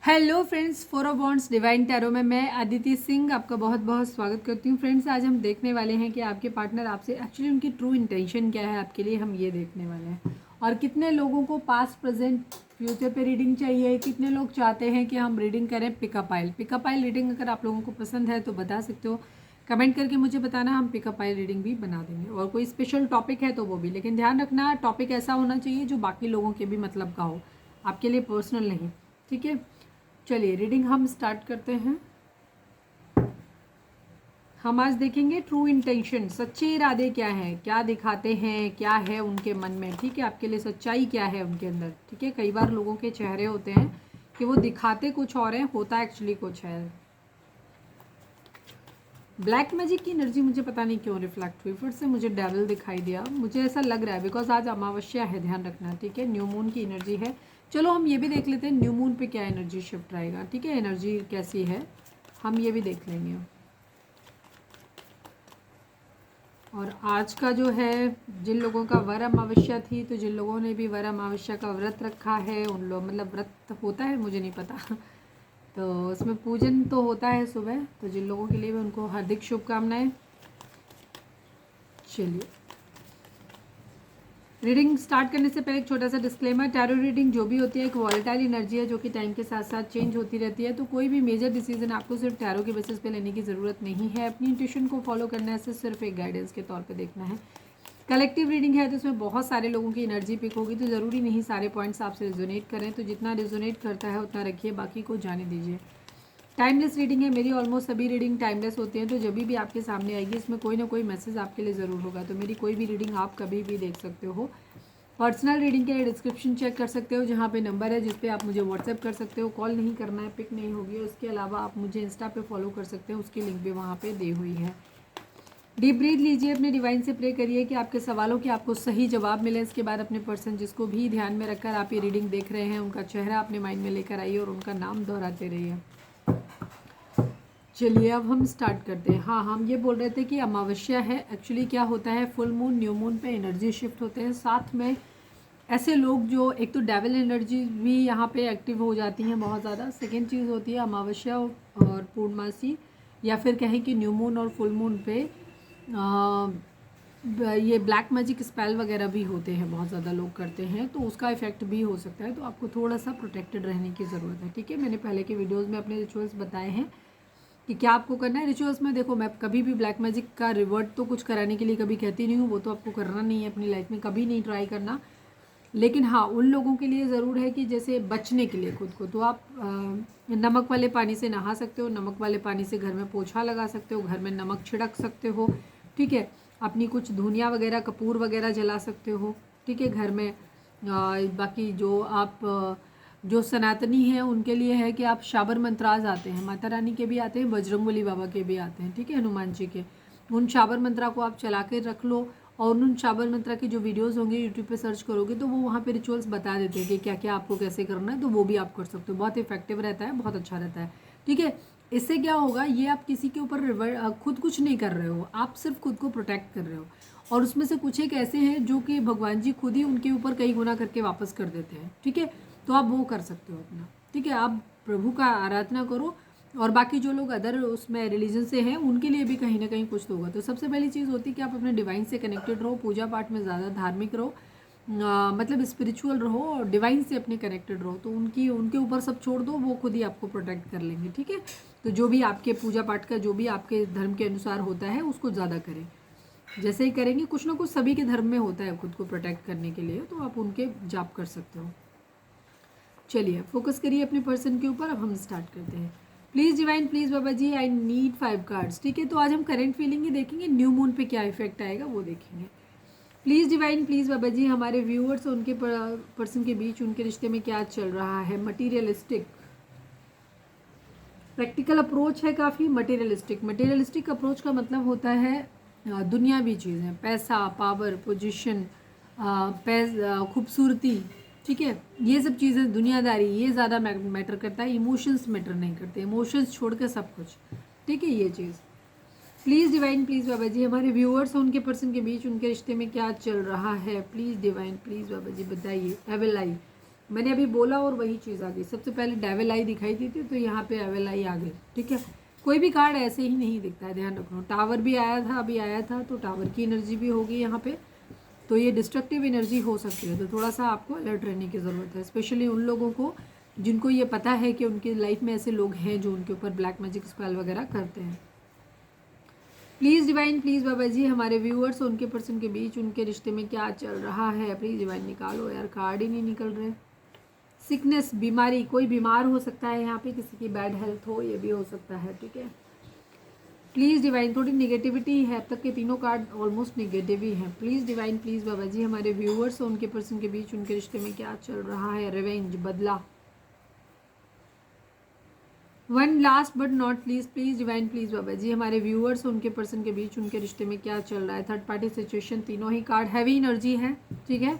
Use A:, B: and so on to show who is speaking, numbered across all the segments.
A: Hello friends, four of wands divine tarot में मैं अदिति सिंह आपका बहुत बहुत स्वागत करती हूँ। फ्रेंड्स, आज हम देखने वाले हैं कि आपके पार्टनर आपसे एक्चुअली उनकी ट्रू इंटेंशन क्या है आपके लिए, हम ये देखने वाले हैं। और कितने लोगों को पास्ट प्रेजेंट फ्यूचर पे रीडिंग चाहिए, कितने लोग चाहते हैं कि हम रीडिंग करें पिकअप आइल रीडिंग। अगर आप लोगों को पसंद है तो बता सकते हो, कमेंट करके मुझे बताना, हम पिकअप आइल रीडिंग भी बना देंगे। और कोई स्पेशल टॉपिक है तो वो भी, लेकिन ध्यान रखना टॉपिक ऐसा होना चाहिए जो बाकी लोगों के भी मतलब का हो, आपके लिए पर्सनल नहीं। ठीक है, चलिए रीडिंग हम स्टार्ट करते हैं। हम आज देखेंगे ट्रू इंटेंशन, सच्चे इरादे क्या हैं, क्या दिखाते हैं, क्या है उनके मन में। ठीक है, आपके लिए सच्चाई क्या है उनके अंदर। ठीक है, कई बार लोगों के चेहरे होते हैं कि वो दिखाते कुछ और हैं, होता एक्चुअली कुछ है। ब्लैक मैजिक की एनर्जी मुझे पता नहीं क्यों रिफ्लेक्ट हुई, फिर से मुझे डेविल दिखाई दिया। मुझे ऐसा लग रहा है बिकॉज आज अमावस्या है, ध्यान रखना। ठीक है, न्यू मून की एनर्जी है। चलो हम ये भी देख लेते हैं न्यू मून पे क्या एनर्जी शिफ्ट रहेगा। ठीक है, एनर्जी कैसी है हम ये भी देख लेंगे। और आज का जो है, जिन लोगों का वर अमावस्या थी, तो जिन लोगों ने भी वर अमावस्या का व्रत रखा है उन लोग, मतलब व्रत होता है मुझे नहीं पता तो उसमें पूजन तो होता है सुबह, तो जिन लोगों के लिए भी उनको हार्दिक शुभकामनाएं। चलिए रीडिंग स्टार्ट करने से पहले एक छोटा सा डिस्क्लेमर, टैरो रीडिंग जो भी होती है एक वॉलेटाइल एनर्जी है जो कि टाइम के साथ साथ चेंज होती रहती है। तो कोई भी मेजर डिसीजन आपको सिर्फ टैरो के बेसिस पे लेने की ज़रूरत नहीं है, अपनी इंट्यूशन को फॉलो करना है, सिर्फ एक गाइडेंस के तौर पे देखना है। कलेक्टिव रीडिंग है तो उसमें बहुत सारे लोगों की एनर्जी पिक होगी, तो ज़रूरी नहीं सारे पॉइंट्स आपसे रिजोनेट करें, तो जितना रिजोनेट करता है उतना रखिए, बाकी को जाने दीजिए। टाइमलेस रीडिंग है, मेरी ऑलमोस्ट सभी रीडिंग टाइमलेस होती हैं, तो जब भी आपके सामने आएगी इसमें कोई ना कोई मैसेज आपके लिए ज़रूर होगा। तो मेरी कोई भी रीडिंग आप कभी भी देख सकते हो। पर्सनल रीडिंग के लिए डिस्क्रिप्शन चेक कर सकते हो, जहाँ पे नंबर है जिस पे आप मुझे व्हाट्सएप कर सकते हो। कॉल नहीं करना है, पिक नहीं होगी। उसके अलावा आप मुझे इंस्टा पे फॉलो कर सकते हो, उसकी लिंक भी वहाँ पे दी हुई है। डीप ब्रीथ लीजिए, अपने डिवाइन से प्रे करिए कि आपके सवालों के आपको सही जवाब मिले। इसके बाद अपने पर्सन जिसको भी ध्यान में रखकर आप ये रीडिंग देख रहे हैं उनका चेहरा अपने माइंड में लेकर आइए और उनका नाम दोहराते रहिए। चलिए अब हम स्टार्ट करते हैं। हाँ, हम ये बोल रहे थे कि अमावस्या है। एक्चुअली क्या होता है, फुल मून न्यू मून पे एनर्जी शिफ्ट होते हैं, साथ में ऐसे लोग जो, एक तो डेविल एनर्जी भी यहाँ पे एक्टिव हो जाती हैं बहुत ज़्यादा। सेकेंड चीज़ होती है अमावस्या और पूर्णमासी, या फिर कहें कि न्यू मून और फुल मून पे ये ब्लैक मैजिक स्पेल वगैरह भी होते हैं, बहुत ज़्यादा लोग करते हैं, तो उसका इफेक्ट भी हो सकता है। तो आपको थोड़ा सा प्रोटेक्टेड रहने की ज़रूरत है। ठीक है, मैंने पहले के वीडियोज़ में अपने रिचुअल्स बताए हैं कि क्या आपको करना है। रिचुअल्स में देखो, मैं कभी भी ब्लैक मैजिक का रिवर्ट तो कुछ कराने के लिए कभी कहती नहीं हूँ, वो तो आपको करना नहीं है अपनी लाइफ में, कभी नहीं ट्राई करना। लेकिन हाँ, उन लोगों के लिए ज़रूर है कि जैसे बचने के लिए खुद को, तो आप नमक वाले पानी से नहा सकते हो, नमक वाले पानी से घर में पोछा लगा सकते हो, घर में नमक छिड़क सकते हो। ठीक है, अपनी कुछ धुनिया वगैरह, कपूर वगैरह जला सकते हो। ठीक है, घर में बाकी जो आप जो सनातनी हैं उनके लिए है कि आप शाबर मंत्राज आते हैं, माता रानी के भी आते हैं, बजरंगबली बाबा के भी आते हैं। ठीक है, हनुमान जी के, उन शाबर मंत्रा को आप चला के रख लो। और उन शाबर मंत्रा की जो वीडियोस होंगे यूट्यूब पे सर्च करोगे तो वो वहाँ पे रिचुअल्स बता देते हैं कि क्या क्या आपको कैसे करना है, तो वो भी आप कर सकते हो। बहुत इफेक्टिव रहता है, बहुत अच्छा रहता है। ठीक है, इससे क्या होगा, ये आप किसी के ऊपर खुद कुछ नहीं कर रहे हो, आप सिर्फ खुद को प्रोटेक्ट कर रहे हो। और उसमें से कुछ एक ऐसे हैं जो कि भगवान जी खुद ही उनके ऊपर कई गुना करके वापस कर देते हैं। ठीक है, तो आप वो कर सकते हो अपना। ठीक है, आप प्रभु का आराधना करो। और बाकी जो लोग अदर उसमें रिलीजन से हैं उनके लिए भी कहीं ना कहीं कुछ तो होगा। तो सबसे पहली चीज़ होती है कि आप अपने डिवाइन से कनेक्टेड रहो, पूजा पाठ में ज़्यादा धार्मिक रहो, मतलब स्पिरिचुअल रहो और डिवाइन से अपने कनेक्टेड रहो। तो उनके ऊपर सब छोड़ दो, वो खुद ही आपको प्रोटेक्ट कर लेंगे। ठीक है, तो जो भी आपके पूजा पाठ का, जो भी आपके धर्म के अनुसार होता है उसको ज़्यादा करें। जैसे ही करेंगे, कुछ ना कुछ सभी के धर्म में होता है खुद को प्रोटेक्ट करने के लिए, तो आप उनके जाप कर सकते हो। चलिए फोकस करिए अपने पर्सन के ऊपर। अब हम स्टार्ट करते हैं। Please divine, please Baba ji, I need 5 cards. ठीक है, तो आज हम करेंट फीलिंग ही देखेंगे, न्यू मून पे क्या इफेक्ट आएगा वो देखेंगे। प्लीज़ डिवाइन, प्लीज़ बाबा जी, हमारे व्यूअर्स और उनके पर्सन के बीच उनके रिश्ते में क्या चल रहा है। मटीरियलिस्टिक, प्रैक्टिकल अप्रोच है, काफ़ी मटीरियलिस्टिक। मटीरियलिस्टिक अप्रोच का मतलब होता है दुनियावी चीज़ें, पैसा, पावर, पोजीशन, खूबसूरती। ठीक है, ये सब चीज़ें, दुनियादारी, ये ज़्यादा मैटर करता है। इमोशंस मैटर नहीं करते, इमोशंस छोड़ के सब कुछ। ठीक है, ये चीज़। प्लीज़ डिवाइन, प्लीज़ बाबा जी, हमारे व्यूअर्स और उनके पर्सन के बीच उनके रिश्ते में क्या चल रहा है। प्लीज़ डिवाइन, प्लीज़ बाबा जी बताइए। एविल आई, मैंने अभी बोला और वही चीज़ आ गई। सबसे पहले डेविल आई दिखाई दी थी, तो यहाँ पे एविल आई आ गई। ठीक है, कोई भी कार्ड ऐसे ही नहीं दिखता है, ध्यान रखना। टावर भी आया था, अभी आया था, तो टावर की एनर्जी भी होगी यहाँ पे, तो ये डिस्ट्रक्टिव एनर्जी हो सकती है। तो थोड़ा सा आपको अलर्ट रहने की ज़रूरत है, स्पेशली उन लोगों को जिनको ये पता है कि उनकी लाइफ में ऐसे लोग हैं जो उनके ऊपर ब्लैक मैजिक स्पेल वगैरह करते हैं। प्लीज़ डिवाइन, प्लीज़ बाबा जी, हमारे व्यूअर्स और उनके पर्सन के बीच उनके रिश्ते में क्या चल रहा है, प्लीज़ डिवाइन निकालो यार, कार्ड ही नहीं निकल रहे। सिकनेस, बीमारी, कोई बीमार हो सकता है यहाँ पे, किसी की बैड हेल्थ हो, ये भी हो सकता है। ठीक है, प्लीज़ डिवाइन, थोड़ी निगेटिविटी है, अब तक के तीनों कार्ड ऑलमोस्ट निगेटिव ही हैं। प्लीज़ डिवाइन, प्लीज़ बाबा जी, हमारे व्यूअर्स और उनके पर्सन के बीच उनके रिश्ते में क्या चल रहा है। रिवेंज, बदला। One last but not least, please divine, please बाबा जी, हमारे व्यूअर्स और उनके पर्सन के बीच उनके रिश्ते में क्या चल रहा है। थर्ड पार्टी सिचुएशन, तीनों ही कार्ड हैवी एनर्जी है। ठीक है,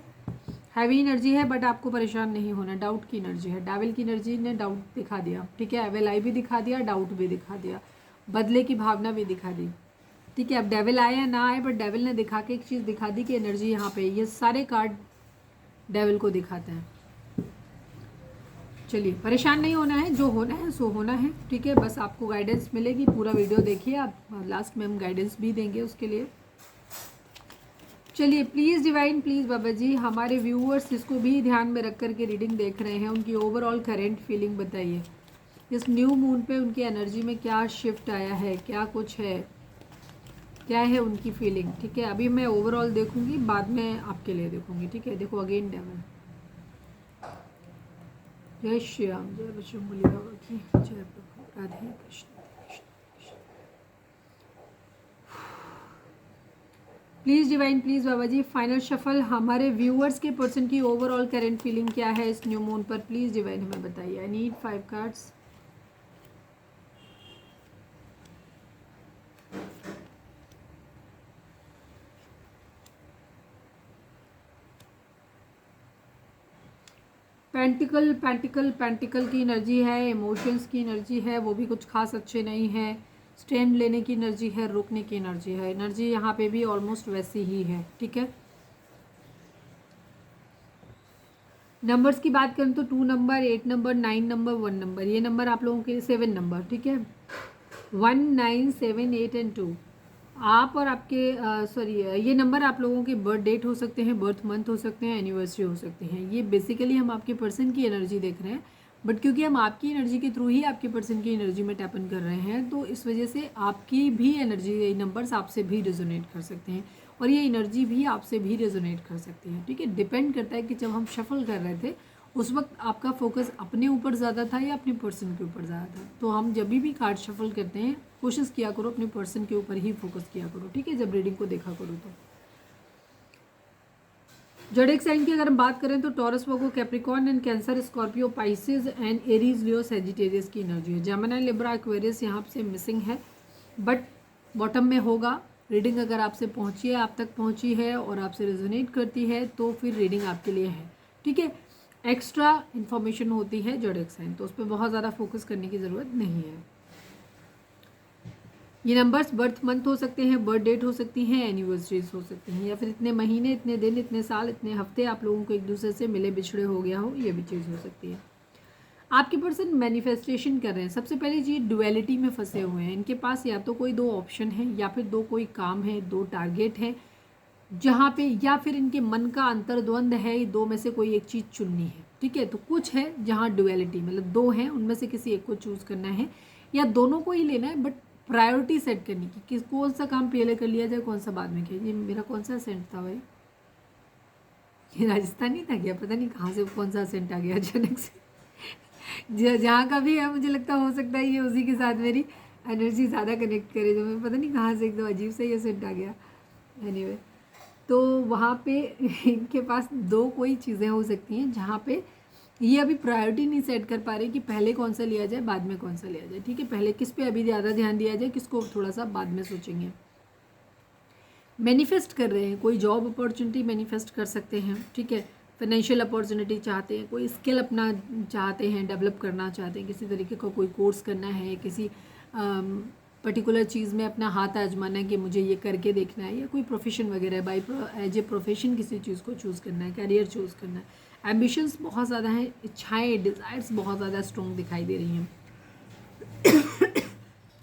A: हैवी एनर्जी है, बट आपको परेशान नहीं होना। डाउट की एनर्जी है, डेविल की एनर्जी ने डाउट दिखा दिया। ठीक है, एविल आई भी दिखा दिया, डाउट भी दिखा दिया, बदले की भावना भी दिखा दी। ठीक है, अब डेविल आए या ना आए, बट डेविल ने दिखा के एक चीज़ दिखा दी कि एनर्जी यहाँ पे, ये सारे कार्ड डेविल को दिखाते हैं। चलिए, परेशान नहीं होना है, जो होना है सो होना है। ठीक है, बस आपको गाइडेंस मिलेगी, पूरा वीडियो देखिए आप, लास्ट में हम गाइडेंस भी देंगे उसके लिए। चलिए, प्लीज़ डिवाइन, प्लीज़ बाबा जी, हमारे व्यूअर्स जिसको भी ध्यान में रख कर के रीडिंग देख रहे हैं, उनकी ओवरऑल करेंट फीलिंग बताइए। इस न्यू मून पे उनकी एनर्जी में क्या शिफ्ट आया है, क्या कुछ है, क्या है उनकी फीलिंग। ठीक है, अभी मैं ओवरऑल देखूंगी, बाद में आपके लिए देखूंगी। ठीक है, देखो अगेन डेविल। जय श्री राम, जय बजरंगबली बाबा की जय, प्रभु Radhe Krishna. Please divine, please Baba ji, final shuffle, हमारे व्यूअर्स के पर्सन की ओवरऑल करेंट फीलिंग क्या है इस न्यू मून पर, प्लीज़ डिवाइन हमें बताइए। I need 5 cards. Pentacle, pentacle, pentacle की एनर्जी है, इमोशंस की एनर्जी है, वो भी कुछ खास अच्छे नहीं है। स्टैंड लेने की एनर्जी है, रुकने की एनर्जी है। एनर्जी यहाँ पे भी ऑलमोस्ट वैसी ही है। ठीक है, नंबर्स की बात करें तो 2 नंबर, 8 नंबर, 9 नंबर, 1 नंबर, ये नंबर आप लोगों के 7 नंबर। ठीक है, 1, 9, 7, 8 एंड 2, आप और आपके सॉरी, ये नंबर आप लोगों के बर्थ डेट हो सकते हैं, बर्थ मंथ हो सकते हैं, एनिवर्सरी हो सकती हैं। ये बेसिकली हम आपके पर्सन की एनर्जी देख रहे हैं, बट क्योंकि हम आपकी एनर्जी के थ्रू ही आपके पर्सन की एनर्जी में टैप इन कर रहे हैं, तो इस वजह से आपकी भी एनर्जी, ये नंबर्स आपसे भी रेजोनेट कर सकते हैं और ये एनर्जी भी आपसे भी रेजोनेट कर सकती है। ठीक है, डिपेंड करता है कि जब हम शफल कर रहे थे उस वक्त आपका फोकस अपने ऊपर ज़्यादा था या अपने पर्सन के ऊपर ज़्यादा था। तो हम जब भी कार्ड शफल करते हैं, कोशिश किया करो अपने पर्सन के ऊपर ही फोकस किया करो। ठीक है, जब रीडिंग को देखा करो तो। ज़ोडिएक साइन की अगर हम बात करें तो taurus, Virgo, Capricorn and cancer, Scorpio, Pisces and Aries, Leo, Sagittarius की एनर्जी है। जेमिनी, लिब्रा, एक्वेरियस यहाँ से मिसिंग है, बट बॉटम में होगा। रीडिंग अगर आपसे पहुँची है, आप तक पहुँची है और आपसे रेजोनेट करती है, तो फिर रीडिंग आपके लिए है। ठीक है, एक्स्ट्रा इन्फॉर्मेशन होती है ज़ोडिएक साइन, तो उस पर बहुत ज़्यादा फोकस करने की ज़रूरत नहीं है। ये नंबर्स बर्थ मंथ हो सकते हैं, बर्थ डेट हो सकती हैं, एनिवर्सरीज हो सकती हैं, या फिर इतने महीने, इतने दिन, इतने साल, इतने हफ्ते आप लोगों को एक दूसरे से मिले बिछड़े हो गया हो, ये भी चीज़ हो सकती है। आपके पर्सन मैनिफेस्टेशन कर रहे हैं। सबसे पहली चीज़, डुअलिटी में फंसे हुए हैं। इनके पास या तो कोई 2 ऑप्शन है, या फिर 2 कोई काम है, 2 टारगेट है जहाँ पे, या फिर इनके मन का अंतर्द्वंद है, 2 में से कोई एक चीज़ चुननी है। ठीक है, तो कुछ है जहाँ डुअलिटी, मतलब 2 हैं, उनमें से किसी एक को चूज़ करना है या दोनों को ही लेना है, बट प्रायोरिटी सेट करनी की, किस कौन सा काम पहले कर लिया जाए, कौन सा बाद में किया। ये मेरा कौन सा सेंट था भाई, ये राजस्थानी था क्या, पता नहीं कहाँ से कौन सा सेंट आ गया अचानक से। जहाँ का भी है, मुझे लगता हो सकता है ये उसी के साथ मेरी एनर्जी ज़्यादा कनेक्ट करे, जो मैं पता नहीं कहाँ से एकदम अजीब से ये सेंट आ गया। एनीवे, तो वहाँ पे इनके पास 2 कोई चीज़ें हो सकती हैं जहाँ पे ये अभी प्रायोरिटी नहीं सेट कर पा रहे कि पहले कौन सा लिया जाए, बाद में कौन सा लिया जाए। ठीक है, पहले किस पे अभी ज़्यादा ध्यान दिया जाए, किसको थोड़ा सा बाद में सोचेंगे। मैनिफेस्ट कर रहे हैं, कोई जॉब अपॉर्चुनिटी मैनिफेस्ट कर सकते हैं। ठीक है, फाइनेंशियल अपॉर्चुनिटी चाहते हैं, कोई स्किल अपना चाहते हैं, डेवलप करना चाहते हैं, किसी तरीके का कोई कोर्स करना है, किसी पर्टिकुलर चीज़ में अपना हाथ आजमाना है कि मुझे ये करके देखना है, या कोई प्रोफेशन वगैरह बाई एज ए प्रोफेशन किसी चीज़ को चूज़ करना है, कैरियर चूज़ करना है। एम्बिशंस बहुत ज़्यादा हैं, इच्छाएं, डिज़ायर्स बहुत ज़्यादा स्ट्रॉन्ग दिखाई दे रही हैं।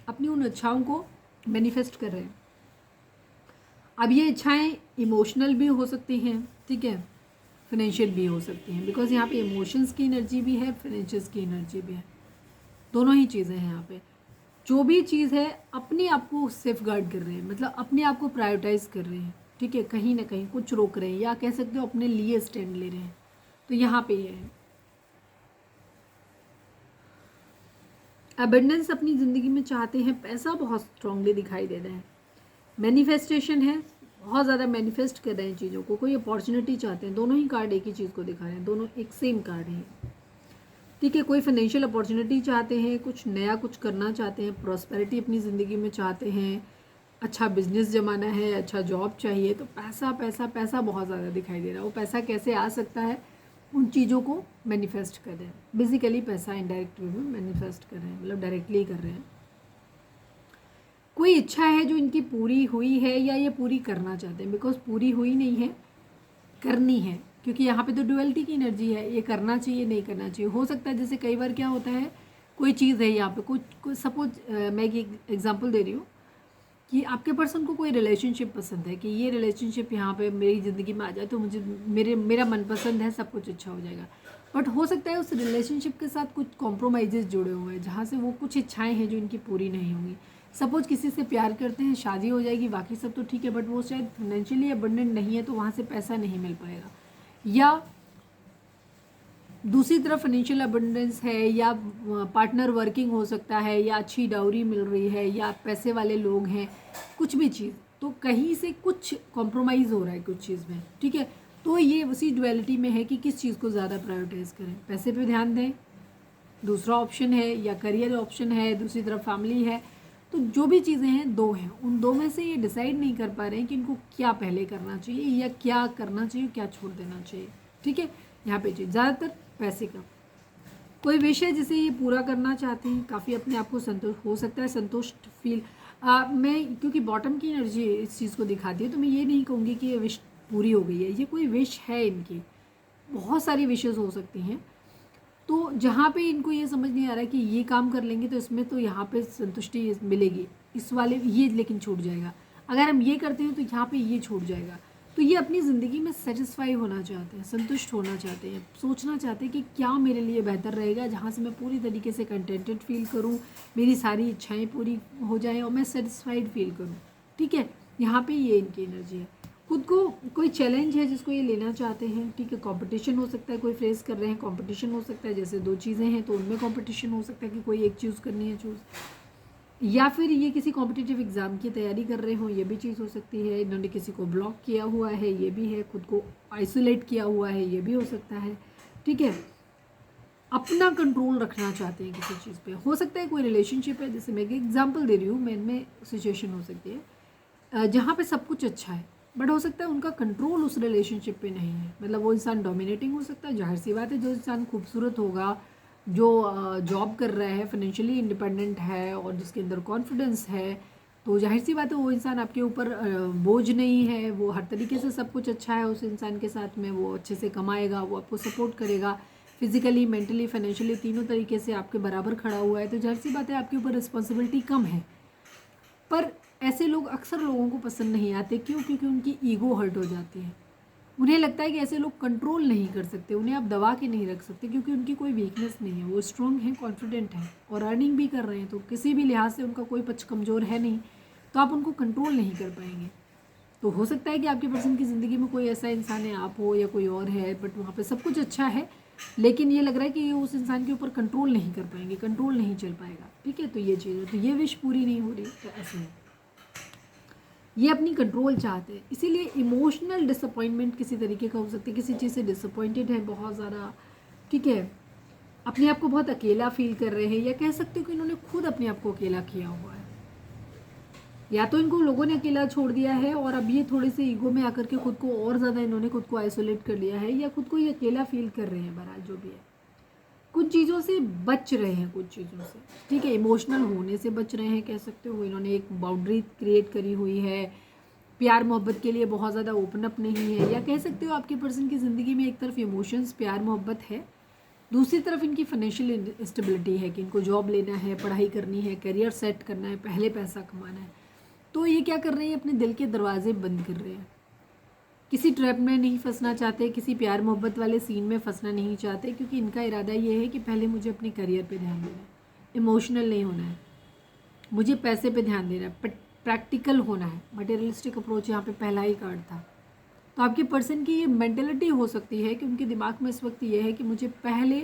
A: अपनी उन इच्छाओं को मैनिफेस्ट कर रहे हैं। अब ये इच्छाएं इमोशनल भी हो सकती हैं, ठीक है, फाइनेंशियल भी हो सकती हैं, बिकॉज यहाँ पे इमोशंस की एनर्जी भी है, फाइनेंशियल्स की एनर्जी भी है, दोनों ही चीज़ें हैं यहाँ पे। जो भी चीज़ है अपने आप को सेफ गार्ड कर रहे हैं, मतलब अपने आप को प्रायोरिटाइज कर रहे हैं, ठीक है, कहीं ना कहीं कुछ रोक रहे हैं, या कह सकते हो अपने लिए स्टैंड ले रहे हैं। तो यहाँ पे ये है अबंडेंस अपनी ज़िंदगी में चाहते हैं, पैसा बहुत स्ट्रांगली दिखाई दे रहा है, मैनिफेस्टेशन है, बहुत ज़्यादा मैनिफेस्ट कर रहे हैं चीज़ों को, कोई अपॉर्चुनिटी चाहते हैं। दोनों ही कार्ड एक ही चीज़ को दिखा रहे हैं, दोनों एक सेम कार्ड है, ठीक है। कोई फाइनेंशियल अपॉर्चुनिटी चाहते हैं, कुछ नया कुछ करना चाहते हैं, प्रॉस्पेरिटी अपनी ज़िंदगी में चाहते हैं, अच्छा बिजनेस जमाना है, अच्छा जॉब चाहिए। तो पैसा पैसा पैसा बहुत ज़्यादा दिखाई दे रहा है। वो पैसा कैसे आ सकता है, उन चीज़ों को मैनिफेस्ट कर रहे हैं। बेसिकली पैसा इनडायरेक्ट वे में मैनिफेस्ट कर रहे हैं, मतलब डायरेक्टली कर रहे हैं। कोई इच्छा है जो इनकी पूरी हुई है या ये पूरी करना चाहते हैं, बिकॉज पूरी हुई नहीं है, करनी है, क्योंकि यहाँ पे तो ड्युअलिटी की एनर्जी है, ये करना चाहिए नहीं करना चाहिए। हो सकता है जैसे कई बार क्या होता है, कोई चीज़ है यहाँ पे, कुछ सपोज मैं एक एग्जांपल दे रही हूँ कि आपके पर्सन को कोई रिलेशनशिप पसंद है, कि ये रिलेशनशिप यहाँ पे मेरी ज़िंदगी में आ जाए तो मुझे मेरा मनपसंद है, सब कुछ अच्छा हो जाएगा। बट हो सकता है उस रिलेशनशिप के साथ कुछ कॉम्प्रोमाइज़ जुड़े हुए हैं, जहाँ से वो कुछ इच्छाएं हैं जो इनकी पूरी नहीं होंगी। सपोज किसी से प्यार करते हैं, शादी हो जाएगी, बाकी सब तो ठीक है, बट वो शायद फाइनेंशियली अबंडेंट नहीं है, तो वहाँ से पैसा नहीं मिल पाएगा। या दूसरी तरफ फाइनेंशियल अबंडेंस है, या पार्टनर वर्किंग हो सकता है, या अच्छी डाउरी मिल रही है, या पैसे वाले लोग हैं, कुछ भी चीज़, तो कहीं से कुछ कॉम्प्रोमाइज़ हो रहा है कुछ चीज़ में, ठीक है। तो ये उसी डुअलिटी में है कि किस चीज़ को ज़्यादा प्रायोरिटाइज करें, पैसे पे ध्यान दें, दूसरा ऑप्शन है, या करियर ऑप्शन है, दूसरी तरफ फैमिली है। तो जो भी चीज़ें हैं, दो हैं, उन दो में से ये डिसाइड नहीं कर पा रहे हैं कि इनको क्या पहले करना चाहिए, या क्या करना चाहिए, क्या छोड़ देना चाहिए, ठीक है। यहाँ पे चीज़ ज़्यादातर पैसे का कोई विषय जिसे ये पूरा करना चाहते हैं, काफ़ी अपने आप को संतोष, हो सकता है संतुष्ट फील। मैं क्योंकि बॉटम की एनर्जी इस चीज़ को दिखाती है, तो मैं ये नहीं कहूँगी कि ये विश पूरी हो गई है, ये कोई विश है इनकी, बहुत सारी विशेज़ हो सकती हैं। तो जहाँ पे इनको ये समझ नहीं आ रहा है कि ये काम कर लेंगे तो इसमें तो यहाँ पे संतुष्टि मिलेगी, इस वाले ये लेकिन छूट जाएगा, अगर हम ये करते हैं तो यहाँ पे ये छूट जाएगा। तो ये अपनी ज़िंदगी में सेटिस्फाई होना चाहते हैं, संतुष्ट होना चाहते हैं, सोचना चाहते हैं कि क्या मेरे लिए बेहतर रहेगा, जहाँ से मैं पूरी तरीके से कंटेंटेड फील करूँ, मेरी सारी इच्छाएँ पूरी हो जाएँ और मैं सेटिस्फाइड फील करूँ, ठीक है। यहाँ पे ये इनकी एनर्जी है। खुद को कोई चैलेंज है जिसको ये लेना चाहते हैं, ठीक है। कंपटीशन हो सकता है, कोई फेस कर रहे हैं, कंपटीशन हो सकता है, जैसे दो चीज़ें हैं तो उनमें कंपटीशन हो सकता है कि कोई एक चूज़ करनी है चूज़, या फिर ये किसी कॉम्पिटिटिव एग्ज़ाम की तैयारी कर रहे हो, ये भी चीज़ हो सकती है। इन्होंने किसी को ब्लॉक किया हुआ है, ये भी है। खुद को आइसोलेट किया हुआ है, ये भी हो सकता है, ठीक है। अपना कंट्रोल रखना चाहते हैं किसी चीज़ पे, हो सकता है कोई रिलेशनशिप है, जैसे मैं एक एग्जांपल दे रही हूँ, मैं इनमें सिचुएशन हो सकती है जहाँ पे सब कुछ अच्छा है, बट हो सकता है उनका कंट्रोल उस रिलेशनशिप पे नहीं है, मतलब वो इंसान डोमिनेटिंग हो सकता है। जाहिर सी बात है, जो इंसान खूबसूरत होगा, जो जॉब कर रहा है, फाइनेंशियली इंडिपेंडेंट है और जिसके अंदर कॉन्फिडेंस है, तो जाहिर सी बात है वो इंसान आपके ऊपर बोझ नहीं है, वो हर तरीके से सब कुछ अच्छा है उस इंसान के साथ में, वो अच्छे से कमाएगा, वो आपको सपोर्ट करेगा, फिजिकली, मेंटली, फाइनेंशियली तीनों तरीके से आपके बराबर खड़ा हुआ है। तो जाहिर सी बात है आपके ऊपर रिस्पॉन्सिबिलिटी कम है। पर ऐसे लोग अक्सर लोगों को पसंद नहीं आते, क्यों? क्योंकि उनकी ईगो हर्ट हो जाती है। उन्हें लगता है कि ऐसे लोग कंट्रोल नहीं कर सकते, उन्हें आप दबा के नहीं रख सकते, क्योंकि उनकी कोई वीकनेस नहीं है, वो स्ट्रॉन्ग हैं, कॉन्फिडेंट हैं और अर्निंग भी कर रहे हैं, तो किसी भी लिहाज से उनका कोई पक्ष कमज़ोर है नहीं, तो आप उनको कंट्रोल नहीं कर पाएंगे। तो हो सकता है कि आपके पर्सन की ज़िंदगी में कोई ऐसा इंसान है, आप हो या कोई और है, बट वहाँ पे सब कुछ अच्छा है, लेकिन ये लग रहा है कि ये उस इंसान के ऊपर कंट्रोल नहीं कर पाएंगे, कंट्रोल नहीं चल पाएगा, ठीक है। तो ये चीज़ है, तो ये विश पूरी नहीं हो रही, तो ऐसे है, ये अपनी कंट्रोल चाहते हैं। इसीलिए इमोशनल डिसअपॉइंटमेंट किसी तरीके का हो सकता है, किसी चीज़ से डिसअपॉइंटेड है बहुत ज़्यादा, ठीक है। अपने आप को बहुत अकेला फील कर रहे हैं, या कह सकते हो कि इन्होंने खुद अपने आप को अकेला किया हुआ है, या तो इनको लोगों ने अकेला छोड़ दिया है और अब ये थोड़े से ईगो में आकर के खुद को और ज़्यादा इन्होंने खुद को आइसोलेट कर लिया है, या खुद को ये अकेला फील कर रहे हैं। बहरहाल जो भी है, कुछ चीज़ों से बच रहे हैं, कुछ चीज़ों से, ठीक है। इमोशनल होने से बच रहे हैं, कह सकते हो। इन्होंने एक बाउंड्री क्रिएट करी हुई है, प्यार मोहब्बत के लिए बहुत ज़्यादा ओपन अप नहीं है, या कह सकते हो आपके पर्सन की ज़िंदगी में एक तरफ इमोशंस प्यार मोहब्बत है, दूसरी तरफ इनकी फाइनेंशियल स्टेबिलिटी है कि इनको जॉब लेना है, पढ़ाई करनी है, करियर सेट करना है, पहले पैसा कमाना है। तो ये क्या कर रहे हैं, अपने दिल के दरवाजे बंद कर रहे हैं, किसी ट्रैप में नहीं फंसना चाहते, किसी प्यार मोहब्बत वाले सीन में फंसना नहीं चाहते, क्योंकि इनका इरादा ये है कि पहले मुझे अपने करियर पे ध्यान देना है, इमोशनल नहीं होना है, मुझे पैसे पे ध्यान देना है, प्रैक्टिकल होना है। मटेरियलिस्टिक अप्रोच यहाँ पे पहला ही कार्ड था। तो आपके पर्सन की ये मेंटेलिटी हो सकती है कि उनके दिमाग में इस वक्त ये है कि मुझे पहले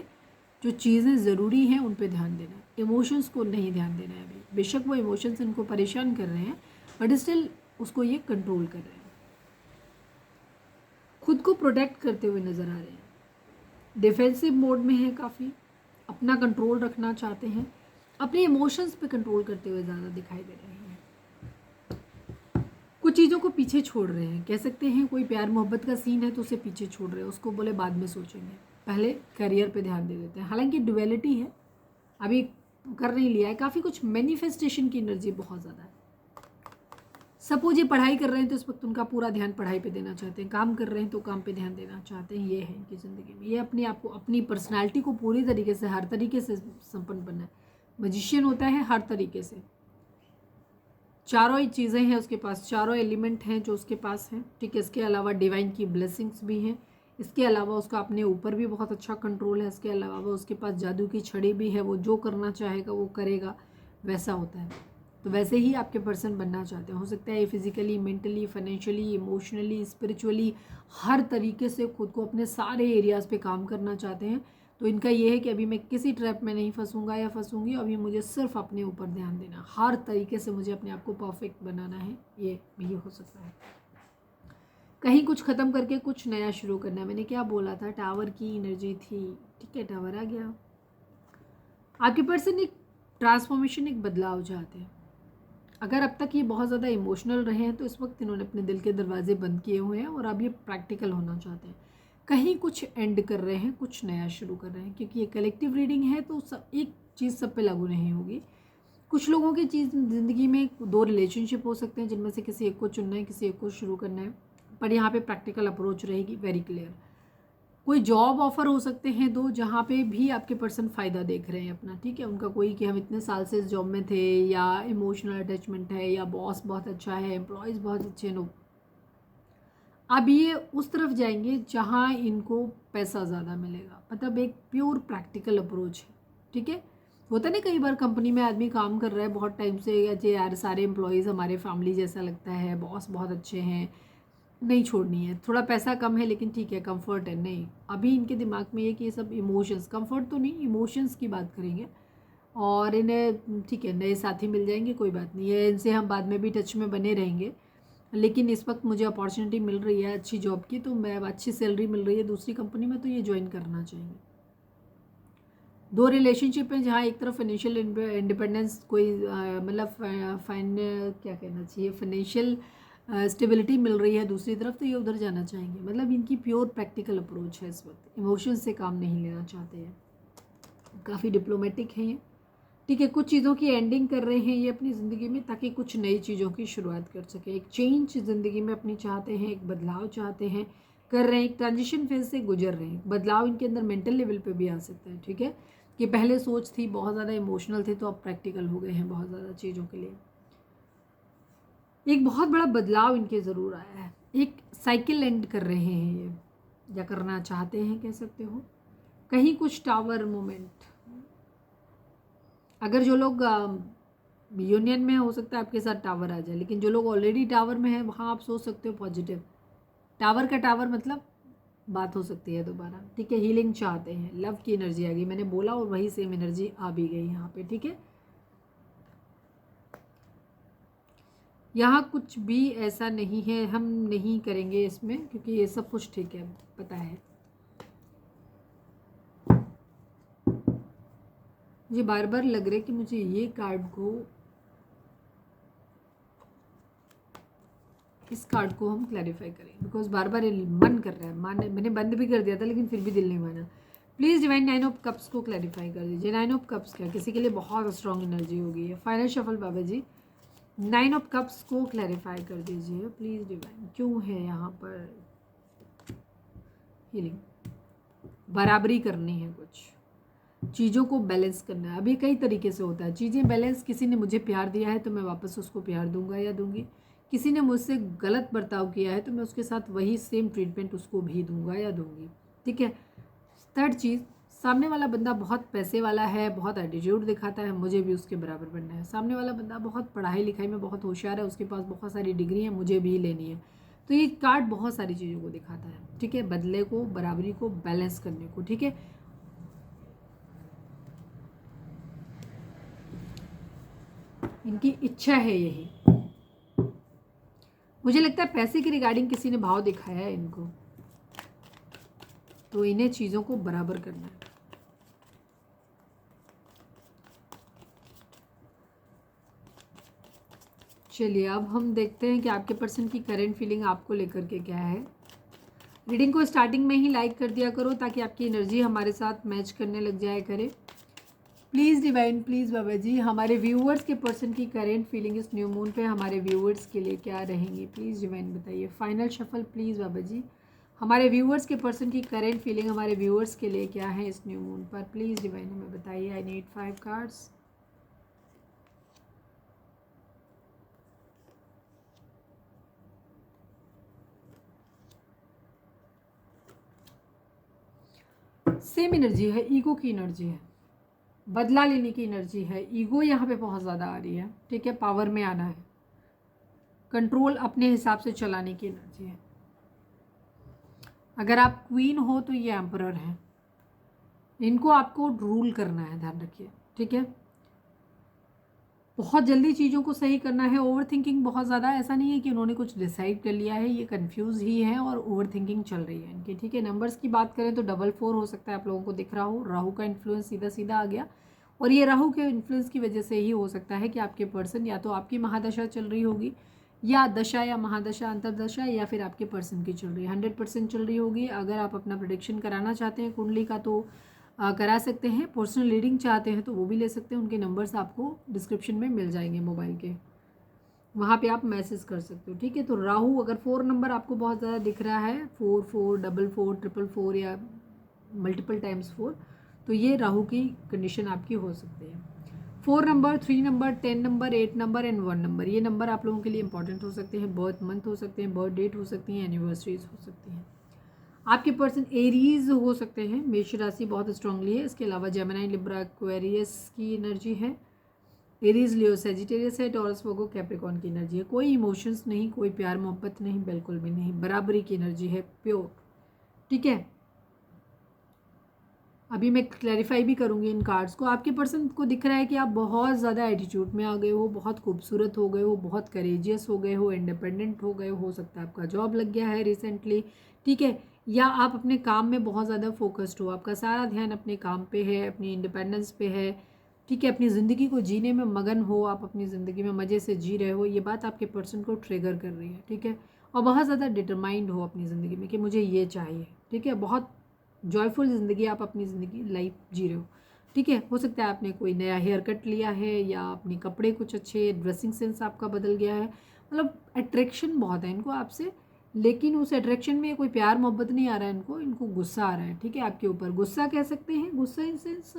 A: जो चीज़ें ज़रूरी हैं उन पे ध्यान देना है, इमोशंस को नहीं ध्यान देना है। अभी बेशक वो इमोशंस इनको परेशान कर रहे हैं, बट स्टिल उसको ये कंट्रोल कर रहे हैं, खुद को प्रोटेक्ट करते हुए नज़र आ रहे हैं, डिफेंसिव मोड में है, काफ़ी अपना कंट्रोल रखना चाहते हैं, अपने इमोशंस पे कंट्रोल करते हुए ज़्यादा दिखाई दे रहे हैं। कुछ चीज़ों को पीछे छोड़ रहे हैं, कह सकते हैं कोई प्यार मोहब्बत का सीन है तो उसे पीछे छोड़ रहे हैं, उसको बोले बाद में सोचेंगे, पहले करियर पे ध्यान दे देते हैं। हालांकि डुअलिटी है, अभी कर नहीं लिया है, काफ़ी कुछ मैनिफेस्टेशन की एनर्जी बहुत ज़्यादा है। सपोज ये पढ़ाई कर रहे हैं तो इस वक्त उनका पूरा ध्यान पढ़ाई पे देना चाहते हैं, काम कर रहे हैं तो काम पे ध्यान देना चाहते हैं, ये है इनकी ज़िंदगी में। ये अपने आप को, अपनी पर्सनालिटी को पूरी तरीके से, हर तरीके से संपन्न बनना है। मजिशियन होता है हर तरीके से, चारों ही चीज़ें हैं उसके पास, चारों एलिमेंट हैं जो उसके पास हैं, ठीक है। इसके अलावा डिवाइन की ब्लेसिंग्स भी हैं, इसके अलावा उसका अपने ऊपर भी बहुत अच्छा कंट्रोल है, इसके अलावा उसके पास जादू की छड़ी भी है, वो जो करना चाहेगा वो करेगा, वैसा होता है। तो वैसे ही आपके पर्सन बनना चाहते हैं। हो सकता है physically, mentally, financially, emotionally, spiritually, हर तरीके से खुद को अपने सारे एरियाज़ पे काम करना चाहते हैं। तो इनका ये है कि अभी मैं किसी ट्रैप में नहीं फंसूंगा या फंसूंगी, अभी मुझे सिर्फ अपने ऊपर ध्यान देना, हर तरीके से मुझे अपने आप को परफेक्ट बनाना है, ये भी हो सकता है। कहीं कुछ ख़त्म करके कुछ नया शुरू करना है। मैंने क्या बोला था, टावर की एनर्जी थी, ठीक है, टावर आ गया। आपके पर्सन एक ट्रांसफॉर्मेशन, एक बदलाव चाहते हैं। अगर अब तक ये बहुत ज़्यादा इमोशनल रहे हैं तो इस वक्त इन्होंने अपने दिल के दरवाजे बंद किए हुए हैं और अब ये प्रैक्टिकल होना चाहते हैं। कहीं कुछ एंड कर रहे हैं, कुछ नया शुरू कर रहे हैं, क्योंकि ये कलेक्टिव रीडिंग है तो सब एक चीज़ सब पे लागू नहीं होगी। कुछ लोगों की चीज़ ज़िंदगी में 2 रिलेशनशिप हो सकते हैं जिनमें से किसी एक को चुनना है, किसी एक को शुरू करना है, पर यहाँ पे प्रैक्टिकल अप्रोच रहेगी, वेरी क्लियर। कोई जॉब ऑफर हो सकते हैं 2, जहाँ पे भी आपके पर्सन फ़ायदा देख रहे हैं अपना, ठीक है। उनका कोई कि हम इतने साल से इस जॉब में थे, या इमोशनल अटैचमेंट है, या बॉस बहुत अच्छा है, एम्प्लॉयज़ बहुत अच्छे हैं। अब ये उस तरफ जाएंगे जहाँ इनको पैसा ज़्यादा मिलेगा, मतलब एक प्योर प्रैक्टिकल अप्रोच है, ठीक है। होता नहीं, कई बार कंपनी में आदमी काम कर रहा है बहुत टाइम से, या यार सारे एम्प्लॉयज़ हमारे फैमिली जैसा लगता है, बॉस बहुत अच्छे हैं, नहीं छोड़नी है, थोड़ा पैसा कम है लेकिन ठीक है, कंफर्ट है। नहीं, अभी इनके दिमाग में ये कि ये सब इमोशंस, कंफर्ट तो नहीं, इमोशंस की बात करेंगे। और इन्हें ठीक है, नए साथी मिल जाएंगे, कोई बात नहीं है, इनसे हम बाद में भी टच में बने रहेंगे, लेकिन इस वक्त मुझे अपॉर्चुनिटी मिल रही है अच्छी जॉब की, तो मैं अच्छी सैलरी मिल रही है दूसरी कंपनी में, तो ये ज्वाइन करना चाहिए। 2 रिलेशनशिप हैं जहाँ एक तरफ फाइनेंशियल इंडिपेंडेंस, कोई मतलब क्या कहना चाहिए, फाइनेंशियल स्टेबिलिटी मिल रही है, दूसरी तरफ तो ये उधर जाना चाहेंगे। मतलब इनकी प्योर प्रैक्टिकल अप्रोच है इस वक्त, इमोशन से काम नहीं लेना चाहते हैं, काफ़ी डिप्लोमेटिक हैं ये, ठीक है। कुछ चीज़ों की एंडिंग कर रहे हैं ये अपनी ज़िंदगी में, ताकि कुछ नई चीज़ों की शुरुआत कर सकें। एक चेंज ज़िंदगी में अपनी चाहते हैं, एक बदलाव चाहते हैं, कर रहे हैं, एक ट्रांजिशन फेज से गुजर रहे हैं। बदलाव इनके अंदर मेंटल लेवल पे भी आ सकता है, ठीक है, कि पहले सोच थी बहुत ज़्यादा इमोशनल थे, तो अब प्रैक्टिकल हो गए हैं बहुत ज़्यादा चीज़ों के लिए। एक बहुत बड़ा बदलाव इनके ज़रूर आया है, एक साइकिल एंड कर रहे हैं ये, या करना चाहते हैं, कह सकते हो। कहीं कुछ टावर मोमेंट, अगर जो लोग यूनियन में, हो सकता है आपके साथ टावर आ जाए, लेकिन जो लोग ऑलरेडी टावर में हैं वहाँ आप सोच सकते हो पॉजिटिव। टावर का टावर मतलब बात हो सकती है दोबारा, ठीक है। हीलिंग चाहते हैं, लव की एनर्जी आ गई, मैंने बोला और वही सेम एनर्जी आ भी गई यहाँ पे, ठीक है। यहाँ कुछ भी ऐसा नहीं है, हम नहीं करेंगे इसमें, क्योंकि ये सब कुछ ठीक है, पता है। मुझे बार बार लग रहा है कि मुझे ये कार्ड को, इस कार्ड को हम क्लैरिफाई करें, बिकॉज बार बार मन कर रहा है, मैंने बंद भी कर दिया था लेकिन फिर भी दिल नहीं माना। प्लीज़ डिवाइन 9 ऑफ कप्स को क्लैरिफाई कर दीजिए। 9 ऑफ कप्स क्या किसी के लिए बहुत स्ट्रॉन्ग एनर्जी होगी। Final shuffle Baba ji, nine of cups को क्लैरिफाई कर दीजिए प्लीज़ डिवाइन, क्यों है यहाँ पर हीलिंग, बराबरी करनी है, कुछ चीज़ों को बैलेंस करना है। अभी कई तरीके से होता है चीज़ें बैलेंस, किसी ने मुझे प्यार दिया है तो मैं वापस उसको प्यार दूंगा या दूंगी, किसी ने मुझसे गलत बर्ताव किया है तो मैं उसके साथ वही सेम ट्रीटमेंट उसको भी दूंगा या दूंगी, ठीक है। थर्ड चीज़, सामने वाला बंदा बहुत पैसे वाला है, बहुत एटीट्यूड दिखाता है, मुझे भी उसके बराबर बनना है। सामने वाला बंदा बहुत पढ़ाई लिखाई में बहुत होशियार है, उसके पास बहुत सारी डिग्री है, मुझे भी लेनी है। तो ये कार्ड बहुत सारी चीज़ों को दिखाता है, ठीक है, बदले को, बराबरी को, बैलेंस करने को, ठीक है। इनकी इच्छा है यही, मुझे लगता है पैसे की रिगार्डिंग किसी ने भाव दिखाया है इनको, तो इन्हें चीज़ों को बराबर करना है। चलिए अब हम देखते हैं कि आपके पर्सन की करंट फीलिंग आपको लेकर के क्या है। रीडिंग को स्टार्टिंग में ही लाइक कर दिया करो ताकि आपकी एनर्जी हमारे साथ मैच करने लग जाए करे। प्लीज़ डिवाइन, प्लीज़ बाबा जी, हमारे व्यूअर्स के पर्सन की करंट फीलिंग इस न्यू मून पे हमारे व्यूअर्स के लिए क्या रहेंगी, प्लीज़ डिवाइन बताइए। फाइनल शफल प्लीज़ बाबा जी, हमारे व्यूअर्स के पर्सन की करंट फीलिंग हमारे व्यूअर्स के लिए क्या है इस न्यू मून पर, प्लीज़ डिवाइन हमें बताइए। I need 5 cards. Same energy है, ईगो की एनर्जी है, बदला लेने की एनर्जी है, ईगो यहाँ पे बहुत ज़्यादा आ रही है, ठीक है, पावर में आना है, कंट्रोल अपने हिसाब से चलाने की एनर्जी है। अगर आप क्वीन हो तो ये एम्परर है, इनको आपको रूल करना है, ध्यान रखिए, ठीक है। बहुत जल्दी चीज़ों को सही करना है, ओवर थिंकिंग बहुत ज़्यादा, ऐसा नहीं है कि उन्होंने कुछ डिसाइड कर लिया है, ये कंफ्यूज ही है और ओवर थिंकिंग चल रही है इनकी, ठीक है। नंबर्स की बात करें तो 4 हो सकता है आप लोगों को दिख रहा हो, राहु का इन्फ्लुएंस सीधा सीधा आ गया, और ये राहु के इन्फ्लुएंस की वजह से ही हो सकता है कि आपके पर्सन या तो आपकी महादशा चल रही होगी, या दशा या महादशा अंतरदशा, या फिर आपके पर्सन की चल रही है, 100% चल रही होगी। अगर आप अपना प्रेडिक्शन कराना चाहते हैं कुंडली का तो करा सकते हैं, पर्सनल रीडिंग चाहते हैं तो वो भी ले सकते हैं, उनके नंबर्स आपको डिस्क्रिप्शन में मिल जाएंगे मोबाइल के, वहाँ पे आप मैसेज कर सकते हो, ठीक है। तो राहु अगर 4 नंबर आपको बहुत ज़्यादा दिख रहा है, 4 4 4 4 4 4 या मल्टीपल टाइम्स 4, तो ये राहु की कंडीशन आपकी हो सकती है। 4 number, 3 number, 10 number, 8 number and 1 number, ये नंबर आप लोगों के लिए इंपॉर्टेंट हो सकते हैं, बर्थ मंथ हो सकते हैं, बर्थ डेट हो सकती हैं, एनिवर्सरीज हो सकती हैं। आपके पर्सन एरीज हो सकते हैं, मेष राशि बहुत स्ट्रांगली है, इसके अलावा जेमिनी, लिब्रा, एक्वेरियस की एनर्जी है, एरीज, लियो, सेजिटेरियस है, टॉरस, वर्गो, कैप्रिकॉर्न की एनर्जी है। कोई इमोशंस नहीं, कोई प्यार मोहब्बत नहीं, बिल्कुल भी नहीं, बराबरी की एनर्जी है, प्योर, ठीक है। अभी मैं क्लैरिफाई भी करूंगी इन कार्ड्स को। आपके पर्सन को दिख रहा है कि आप बहुत ज़्यादा एटीट्यूड में आ गए हो, बहुत खूबसूरत हो गए हो, बहुत करेजियस हो गए हो, इंडिपेंडेंट हो सकता है आपका जॉब लग गया है रिसेंटली, ठीक है, या आप अपने काम में बहुत ज़्यादा फोकस्ड हो, आपका सारा ध्यान अपने काम पे है, अपनी इंडिपेंडेंस पे है, ठीक है, अपनी ज़िंदगी को जीने में मगन हो, आप अपनी ज़िंदगी में मज़े से जी रहे हो, ये बात आपके पर्सन को ट्रिगर कर रही है, ठीक है। और बहुत ज़्यादा डिटरमाइंड हो अपनी ज़िंदगी में कि मुझे ये चाहिए, ठीक है, बहुत जॉयफुल ज़िंदगी आप अपनी ज़िंदगी लाइफ जी रहे हो, ठीक है। हो सकता है आपने कोई नया हेयर कट लिया है, या अपने कपड़े कुछ अच्छे, ड्रेसिंग सेंस आपका बदल गया है, मतलब अट्रैक्शन बहुत है इनको आपसे, लेकिन उस अट्रैक्शन में कोई प्यार मोहब्बत नहीं आ रहा है इनको, इनको गुस्सा आ रहा है, ठीक है, आपके ऊपर। गुस्सा कह सकते हैं, गुस्सा इन सेंस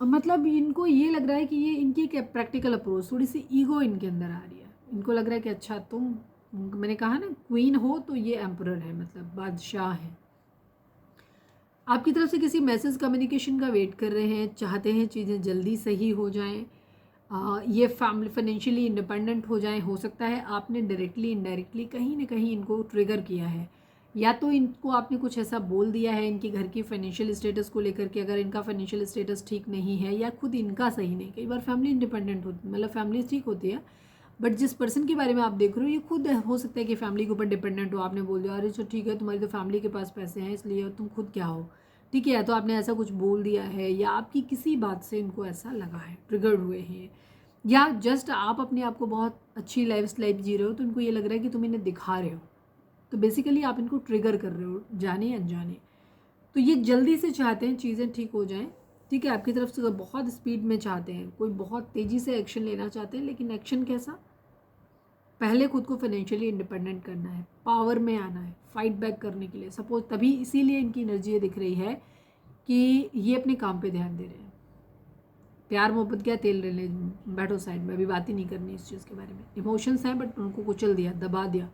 A: मतलब इनको ये लग रहा है कि ये इनकी एक प्रैक्टिकल अप्रोच, थोड़ी सी ईगो इनके अंदर आ रही है, इनको लग रहा है कि अच्छा तुम, मैंने कहा ना क्वीन हो तो ये एम्परर है, मतलब बादशाह है, आपकी तरफ से किसी मैसेज कम्युनिकेशन का वेट कर रहे हैं, चाहते हैं चीज़ें जल्दी सही हो जाएं, ये फैमिली फाइनेंशियली इंडिपेंडेंट हो जाएं। हो सकता है आपने डायरेक्टली इनडायरेक्टली कहीं ना कहीं इनको ट्रिगर किया है, या तो इनको आपने कुछ ऐसा बोल दिया है इनकी घर की फाइनेंशियल स्टेटस को लेकर के, अगर इनका फाइनेंशियल स्टेटस ठीक नहीं है या खुद इनका सही नहीं, कई बार फैमिली इंडिपेंडेंट होती, मतलब फैमिली ठीक होती है, बट जिस पर्सन के बारे में आप देख रहे हो ये खुद हो सकता है कि फैमिली के ऊपर डिपेंडेंट हो, आपने बोल दिया अरे चलो ठीक है तुम्हारी तो फैमिली के पास पैसे हैं इसलिए तुम खुद क्या हो, ठीक है, या तो आपने ऐसा कुछ बोल दिया है, या आपकी किसी बात से इनको ऐसा लगा है, ट्रिगर्ड हुए हैं, या जस्ट आप अपने आप को बहुत अच्छी लाइफ जी रहे हो तो इनको ये लग रहा है कि तुम इन्हें दिखा रहे हो, तो बेसिकली आप इनको ट्रिगर कर रहे हो जाने अनजाने। तो ये जल्दी से चाहते हैं चीज़ें ठीक हो जाएं, ठीक है, आपकी तरफ से बहुत स्पीड में चाहते हैं, कोई बहुत तेज़ी से एक्शन लेना चाहते हैं, लेकिन एक्शन कैसा? पहले खुद को फाइनेंशियली इंडिपेंडेंट करना है, पावर में आना है, फाइट बैक करने के लिए सपोज, तभी इसीलिए इनकी एनर्जी ये दिख रही है कि ये अपने काम पे ध्यान दे रहे हैं। प्यार मोहब्बत क्या, तेल ले ले, बैठो साइड में, अभी बात ही नहीं करनी इस चीज़ के बारे में। इमोशंस हैं बट उनको कुचल दिया, दबा दिया।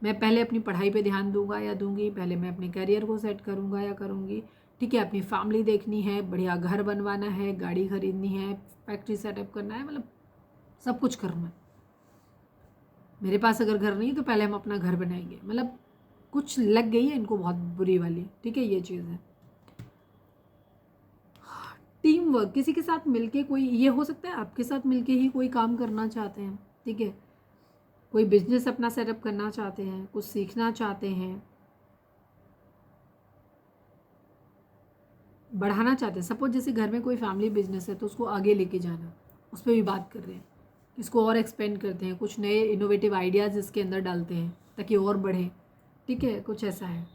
A: मैं पहले अपनी पढ़ाई पे ध्यान दूंगा या दूंगी, पहले मैं अपने करियर को सेट करूंगा या करूंगी, ठीक है, अपनी फैमिली देखनी है, बढ़िया घर बनवाना है, गाड़ी खरीदनी है, फैक्ट्री सेटअप करना है, मतलब सब कुछ करना है। मेरे पास अगर घर नहीं तो पहले हम अपना घर बनाएंगे, मतलब कुछ लग गई है इनको बहुत बुरी वाली, ठीक है, ये चीज़ है। टीम वर्क, किसी के साथ मिलके, कोई ये हो सकता है आपके साथ मिलके ही कोई काम करना चाहते हैं, ठीक है, कोई बिजनेस अपना सेटअप करना चाहते हैं, कुछ सीखना चाहते हैं, बढ़ाना चाहते हैं। सपोज जैसे घर में कोई फैमिली बिजनेस है तो उसको आगे लेके जाना, उस पर भी बात कर रहे हैं, इसको और एक्सपेंड करते हैं, कुछ नए इनोवेटिव आइडियाज़ इसके अंदर डालते हैं ताकि और बढ़े, ठीक है, कुछ ऐसा है,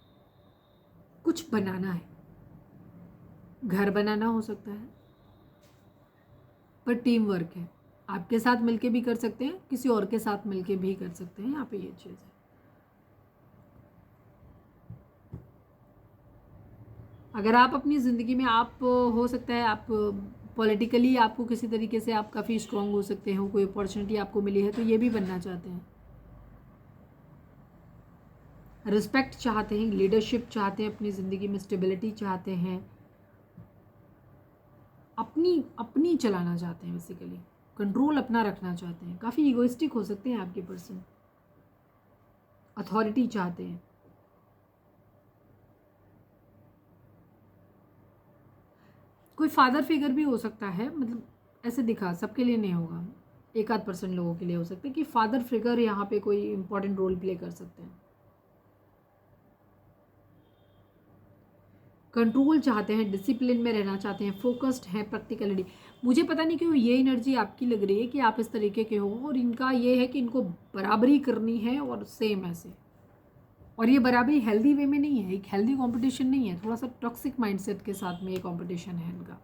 A: कुछ बनाना है, घर बनाना हो सकता है, पर टीम वर्क है, आपके साथ मिलके भी कर सकते हैं, किसी और के साथ मिलके भी कर सकते हैं, यहाँ पे ये चीज़ है। अगर आप अपनी ज़िंदगी में, आप हो सकता है आप पॉलिटिकली आपको किसी तरीके से आप काफ़ी स्ट्रांग हो सकते हो, कोई अपॉर्चुनिटी आपको मिली है तो ये भी बनना चाहते हैं, रिस्पेक्ट चाहते हैं, लीडरशिप चाहते हैं, अपनी ज़िंदगी में स्टेबिलिटी चाहते हैं, अपनी अपनी चलाना चाहते हैं, बेसिकली कंट्रोल अपना रखना चाहते हैं, काफ़ी इगोइस्टिक हो सकते हैं आपके पर्सन, अथॉरिटी चाहते हैं। कोई फादर फिगर भी हो सकता है, मतलब ऐसे दिखा, सबके लिए नहीं होगा, 1-8% लोगों के लिए हो सकता है कि फादर फिगर यहाँ पे कोई इंपॉर्टेंट रोल प्ले कर सकते हैं। कंट्रोल चाहते हैं, डिसिप्लिन में रहना चाहते हैं, फोकस्ड हैं, प्रैक्टिकलिटी। मुझे पता नहीं क्यों ये एनर्जी आपकी लग रही है कि आप इस तरीके के हो, और इनका ये है कि इनको बराबरी करनी है और सेम ऐसे, और ये बराबरी हेल्दी वे में नहीं है, एक हेल्दी कंपटीशन नहीं है, थोड़ा सा टॉक्सिक माइंडसेट के साथ में ये कंपटीशन है इनका।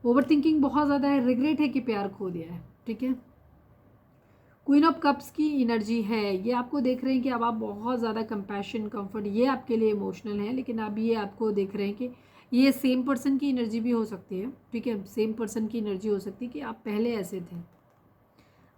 A: ओवर थिंकिंग बहुत ज़्यादा है, रिग्रेट है कि प्यार खो दिया है, ठीक है। क्वीन ऑफ कप्स की एनर्जी है, ये आपको देख रहे हैं कि अब आप बहुत ज़्यादा कंपैशन, कंफर्ट, ये आपके लिए इमोशनल है, लेकिन अब ये आपको देख रहे हैं कि ये सेम पर्सन की एनर्जी भी हो सकती है, ठीक है, सेम पर्सन की एनर्जी हो सकती है कि आप पहले ऐसे थे,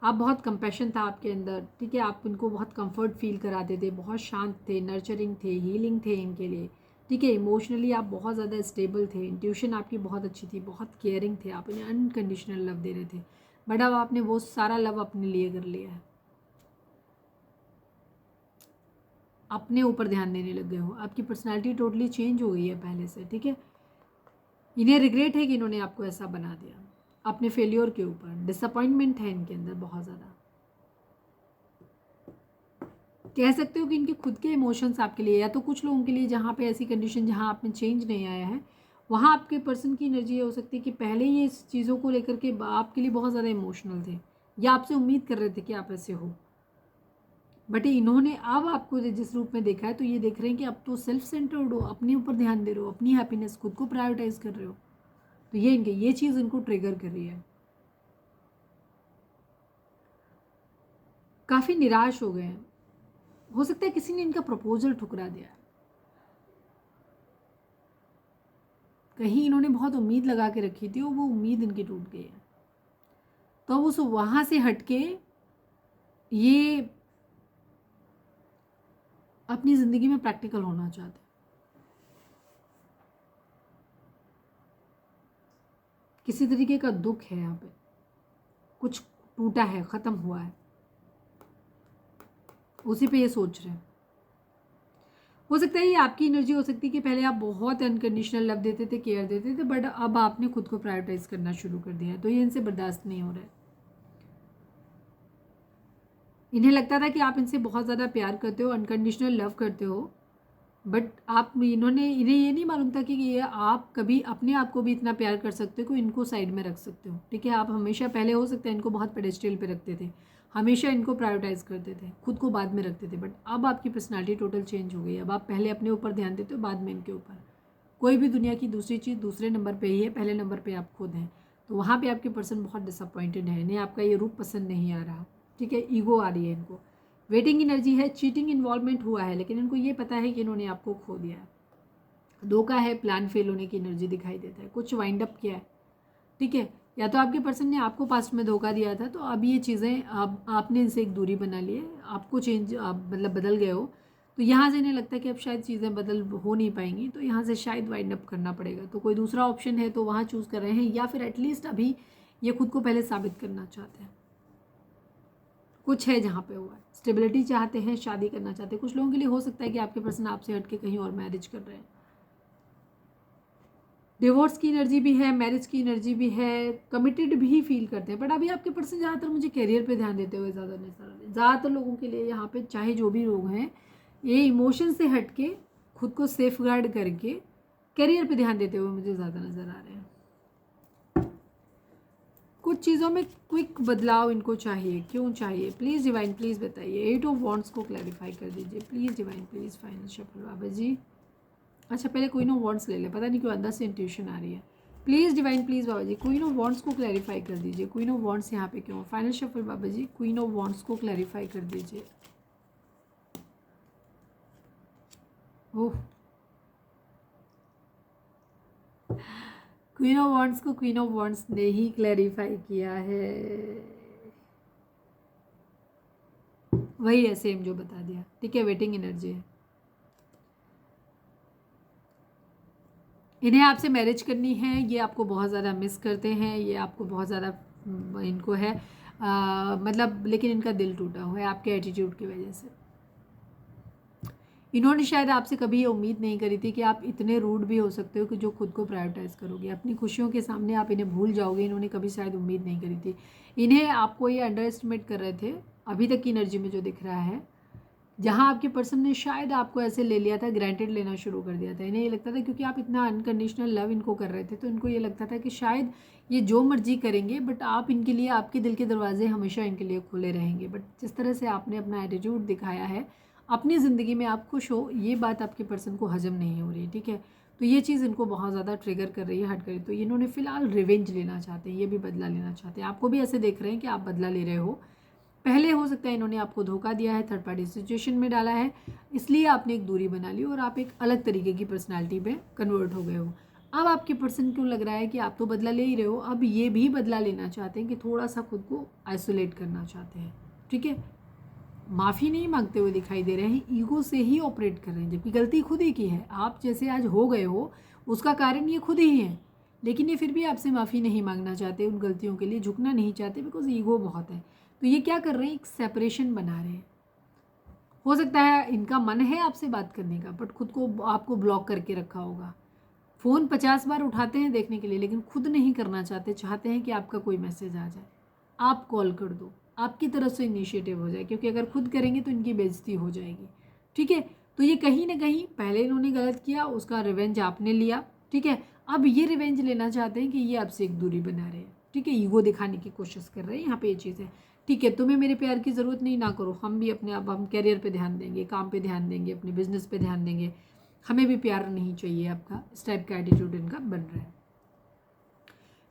A: आप बहुत कंपैशन था आपके अंदर, ठीक है, आप इनको बहुत कंफर्ट फील कराते थे, बहुत शांत थे, नर्चरिंग थे, हीलिंग थे इनके लिए, ठीक है, इमोशनली आप बहुत ज़्यादा स्टेबल थे, इंट्यूशन आपकी बहुत अच्छी थी, बहुत केयरिंग थे, आप इन्हें अनकंडीशनल लव दे रहे थे, बट अब आपने वो सारा लव अपने लिए कर लिया है, अपने ऊपर ध्यान देने लग गए हो, आपकी पर्सनालिटी टोटली चेंज हो गई है पहले से, ठीक है। इन्हें रिग्रेट है कि इन्होंने आपको ऐसा बना दिया, अपने फेलियर के ऊपर डिसअपॉइंटमेंट है इनके अंदर बहुत ज़्यादा। कह सकते हो कि इनके खुद के इमोशंस आपके लिए, या तो कुछ लोगों के लिए जहाँ पे ऐसी कंडीशन जहाँ आप में चेंज नहीं आया है, वहाँ आपके पर्सन की एनर्जी ये हो सकती है कि पहले ये इस चीज़ों को लेकर के आपके लिए बहुत ज़्यादा इमोशनल थे, या आपसे उम्मीद कर रहे थे कि आप ऐसे हो, बट इन्होंने अब आपको जिस रूप में देखा है तो ये देख रहे हैं कि अब तो सेल्फ सेंटर्ड हो, अपने ऊपर ध्यान दे रहे हो, अपनी हैप्पीनेस खुद को प्रायोरिटाइज कर रहे हो, तो ये चीज़ इनको ट्रिगर कर रही है। काफ़ी निराश हो गए हैं, हो सकता है किसी ने इनका प्रपोजल ठुकरा दिया है, कहीं इन्होंने बहुत उम्मीद लगा के रखी थी और वो उम्मीद इनकी टूट गई है, तो उस वहाँ से हटके ये अपनी ज़िंदगी में प्रैक्टिकल होना चाहते हैं। किसी तरीके का दुख है यहाँ पे, कुछ टूटा है, ख़त्म हुआ है, उसी पे ये सोच रहे हैं। हो सकता है ये आपकी एनर्जी हो सकती है कि पहले आप बहुत अनकंडीशनल लव देते थे, केयर देते थे, बट अब आपने खुद को प्रायोरिटाइज करना शुरू कर दिया है, तो ये इनसे बर्दाश्त नहीं हो रहा है। इन्हें लगता था कि आप इनसे बहुत ज़्यादा प्यार करते हो, अनकंडीशनल लव करते हो, बट इन्हें ये नहीं मालूम था कि ये आप कभी अपने आप को भी इतना प्यार कर सकते हो कि इनको साइड में रख सकते हो, ठीक है। आप हमेशा पहले हो सकता है इनको बहुत पेडेस्टल पे रखते थे, हमेशा इनको प्रायोरिटाइज करते थे, खुद को बाद में रखते थे, बट अब आपकी पर्सनालिटी टोटल चेंज हो गई, अब आप पहले अपने ऊपर ध्यान देते हो, बाद में इनके ऊपर। कोई भी दुनिया की दूसरी चीज़ दूसरे नंबर पे ही है, पहले नंबर पे आप खुद हैं। तो वहाँ पे आपके पर्सन बहुत डिसअपॉइंटेड है, इन्हें आपका ये रूप पसंद नहीं आ रहा, ठीक है, ईगो आ रही है इनको। वेटिंग एनर्जी है, चीटिंग इन्वॉल्वमेंट हुआ है, लेकिन इनको ये पता है कि इन्होंने आपको खो दिया है। धोखा है, प्लान फेल होने की एनर्जी दिखाई देता है, कुछ वाइंड अप किया है, ठीक है। या तो आपके पर्सन ने आपको पास्ट में धोखा दिया था, तो अब ये चीज़ें आपने इनसे एक दूरी बना ली है, आपको चेंज आप मतलब बदल गए हो, तो यहाँ से इन्हें लगता है कि अब शायद चीज़ें बदल हो नहीं पाएंगी, तो यहाँ से शायद वाइंड अप करना पड़ेगा। तो कोई दूसरा ऑप्शन है तो वहाँ चूज़ कर रहे हैं, या फिर एटलीस्ट अभी ये खुद को पहले साबित करना चाहते हैं। कुछ है जहाँ पे हुआ है, स्टेबिलिटी चाहते हैं, शादी करना चाहते हैं। कुछ लोगों के लिए हो सकता है कि आपके पर्सन आपसे हट के कहीं और मैरिज कर रहे हैं। डिवोर्स की एनर्जी भी है, मैरिज की एनर्जी भी है, कमिटेड भी फील करते हैं। बट अभी आपके पर्सन ज़्यादातर मुझे करियर पे ध्यान देते हुए ज़्यादा नजर आ रहे हैं। ज़्यादातर लोगों के लिए यहाँ पे चाहे जो भी लोग हैं, ये इमोशन से हट के खुद को सेफ गार्ड करके करियर पे ध्यान देते हुए मुझे ज़्यादा नज़र आ रहे हैं। कुछ चीज़ों में क्विक बदलाव इनको चाहिए, क्यों चाहिए? प्लीज़ डिवाइन प्लीज़ बताइए। 8 ऑफ वॉन्ड्स को क्लैरिफाई कर दीजिए please divine please. Final shuffle बाबा जी। अच्छा पहले क्वीन ऑफ वॉन्ड्स ले ले, पता नहीं क्यों अंदर से इंट्यूशन आ रही है। Please divine please Baba ji, queen of wands को क्लैरिफाई कर दीजिए। क्वीन ऑफ वॉन्ड्स यहाँ पे क्यों? Final shuffle Baba ji, queen of wands को क्लैरिफाई कर दीजिए। ओह, क्वीन ऑफ वॉन्ड्स को क्वीन ऑफ वॉन्ड्स ने ही क्लैरिफाई किया है। वही है सेम जो बता दिया, ठीक है। वेटिंग एनर्जी है, इन्हें आपसे मैरिज करनी है, ये आपको बहुत ज़्यादा मिस करते हैं, ये आपको बहुत ज़्यादा इनको है मतलब, लेकिन इनका दिल टूटा हुआ है आपके एटीट्यूड की वजह से। इन्होंने शायद आपसे कभी ये उम्मीद नहीं करी थी कि आप इतने रूड भी हो सकते हो कि जो खुद को प्रायोरिटाइज़ करोगे, अपनी खुशियों के सामने आप इन्हें भूल जाओगे। इन्होंने कभी शायद उम्मीद नहीं करी थी। इन्हें आपको ये अंडर एस्टिमेट कर रहे थे अभी तक की एनर्जी में जो दिख रहा है। जहाँ आपके पर्सन ने शायद आपको ऐसे ले लिया था, ग्रांटेड लेना शुरू कर दिया था। इन्हें ये लगता था क्योंकि आप इतना अनकंडीशनल लव इनको कर रहे थे, तो इनको ये लगता था कि शायद ये जो मर्जी करेंगे, बट आप इनके लिए, आपके दिल के दरवाजे हमेशा इनके लिए खुले रहेंगे। बट जिस तरह से आपने अपना एटीट्यूड दिखाया है, अपनी ज़िंदगी में आप खुश हो, ये बात आपके पर्सन को हजम नहीं हो रही, ठीक है। तो ये चीज़ इनको बहुत ज़्यादा ट्रिगर कर रही है, हट कर रही। तो इन्होंने फ़िलहाल रिवेंज लेना चाहते हैं, ये भी बदला लेना चाहते हैं। आपको भी ऐसे देख रहे हैं कि आप बदला ले रहे हो। पहले हो सकता है इन्होंने आपको धोखा दिया है, थर्ड पार्टी सिचुएशन में डाला है, इसलिए आपने एक दूरी बना ली और आप एक अलग तरीके की पर्सनालिटी पे कन्वर्ट हो गए हो। अब आपके पर्सन को लग रहा है कि आप तो बदला ले ही रहे हो, अब ये भी बदला लेना चाहते हैं कि थोड़ा सा खुद को आइसोलेट करना चाहते हैं, ठीक है। माफ़ी नहीं मांगते हुए दिखाई दे रहे हैं, ईगो से ही ऑपरेट कर रहे हैं, जबकि गलती खुद ही की है। आप जैसे आज हो गए हो उसका कारण ये खुद ही है, लेकिन ये फिर भी आपसे माफ़ी नहीं मांगना चाहते, उन गलतियों के लिए झुकना नहीं चाहते, बिकॉज ईगो बहुत है। तो ये क्या कर रहे हैं, एक सेपरेशन बना रहे हैं। हो सकता है इनका मन है आपसे बात करने का, बट खुद को आपको ब्लॉक करके रखा होगा। फ़ोन 50 बार उठाते हैं देखने के लिए, लेकिन खुद नहीं करना चाहते, चाहते हैं कि आपका कोई मैसेज आ जाए, आप कॉल कर दो, आपकी तरफ से इनिशिएटिव हो जाए, क्योंकि अगर खुद करेंगे तो इनकी बेइज्जती हो जाएगी, ठीक है। तो ये कहीं ना कहीं पहले इन्होंने गलत किया, उसका रिवेंज आपने लिया, ठीक है। अब ये रिवेंज लेना चाहते हैं कि ये आपसे एक दूरी बना रहे हैं, ठीक है। ईगो दिखाने की कोशिश कर रहे हैं, यहाँ पे ये चीज़ है, ठीक है। तुम्हें मेरे प्यार की ज़रूरत नहीं, ना करो, हम भी अपने आप, हम कैरियर पे ध्यान देंगे, काम पे ध्यान देंगे, अपने बिजनेस पे ध्यान देंगे, हमें भी प्यार नहीं चाहिए आपका, इस टाइप का एटीट्यूड इनका बन रहा है।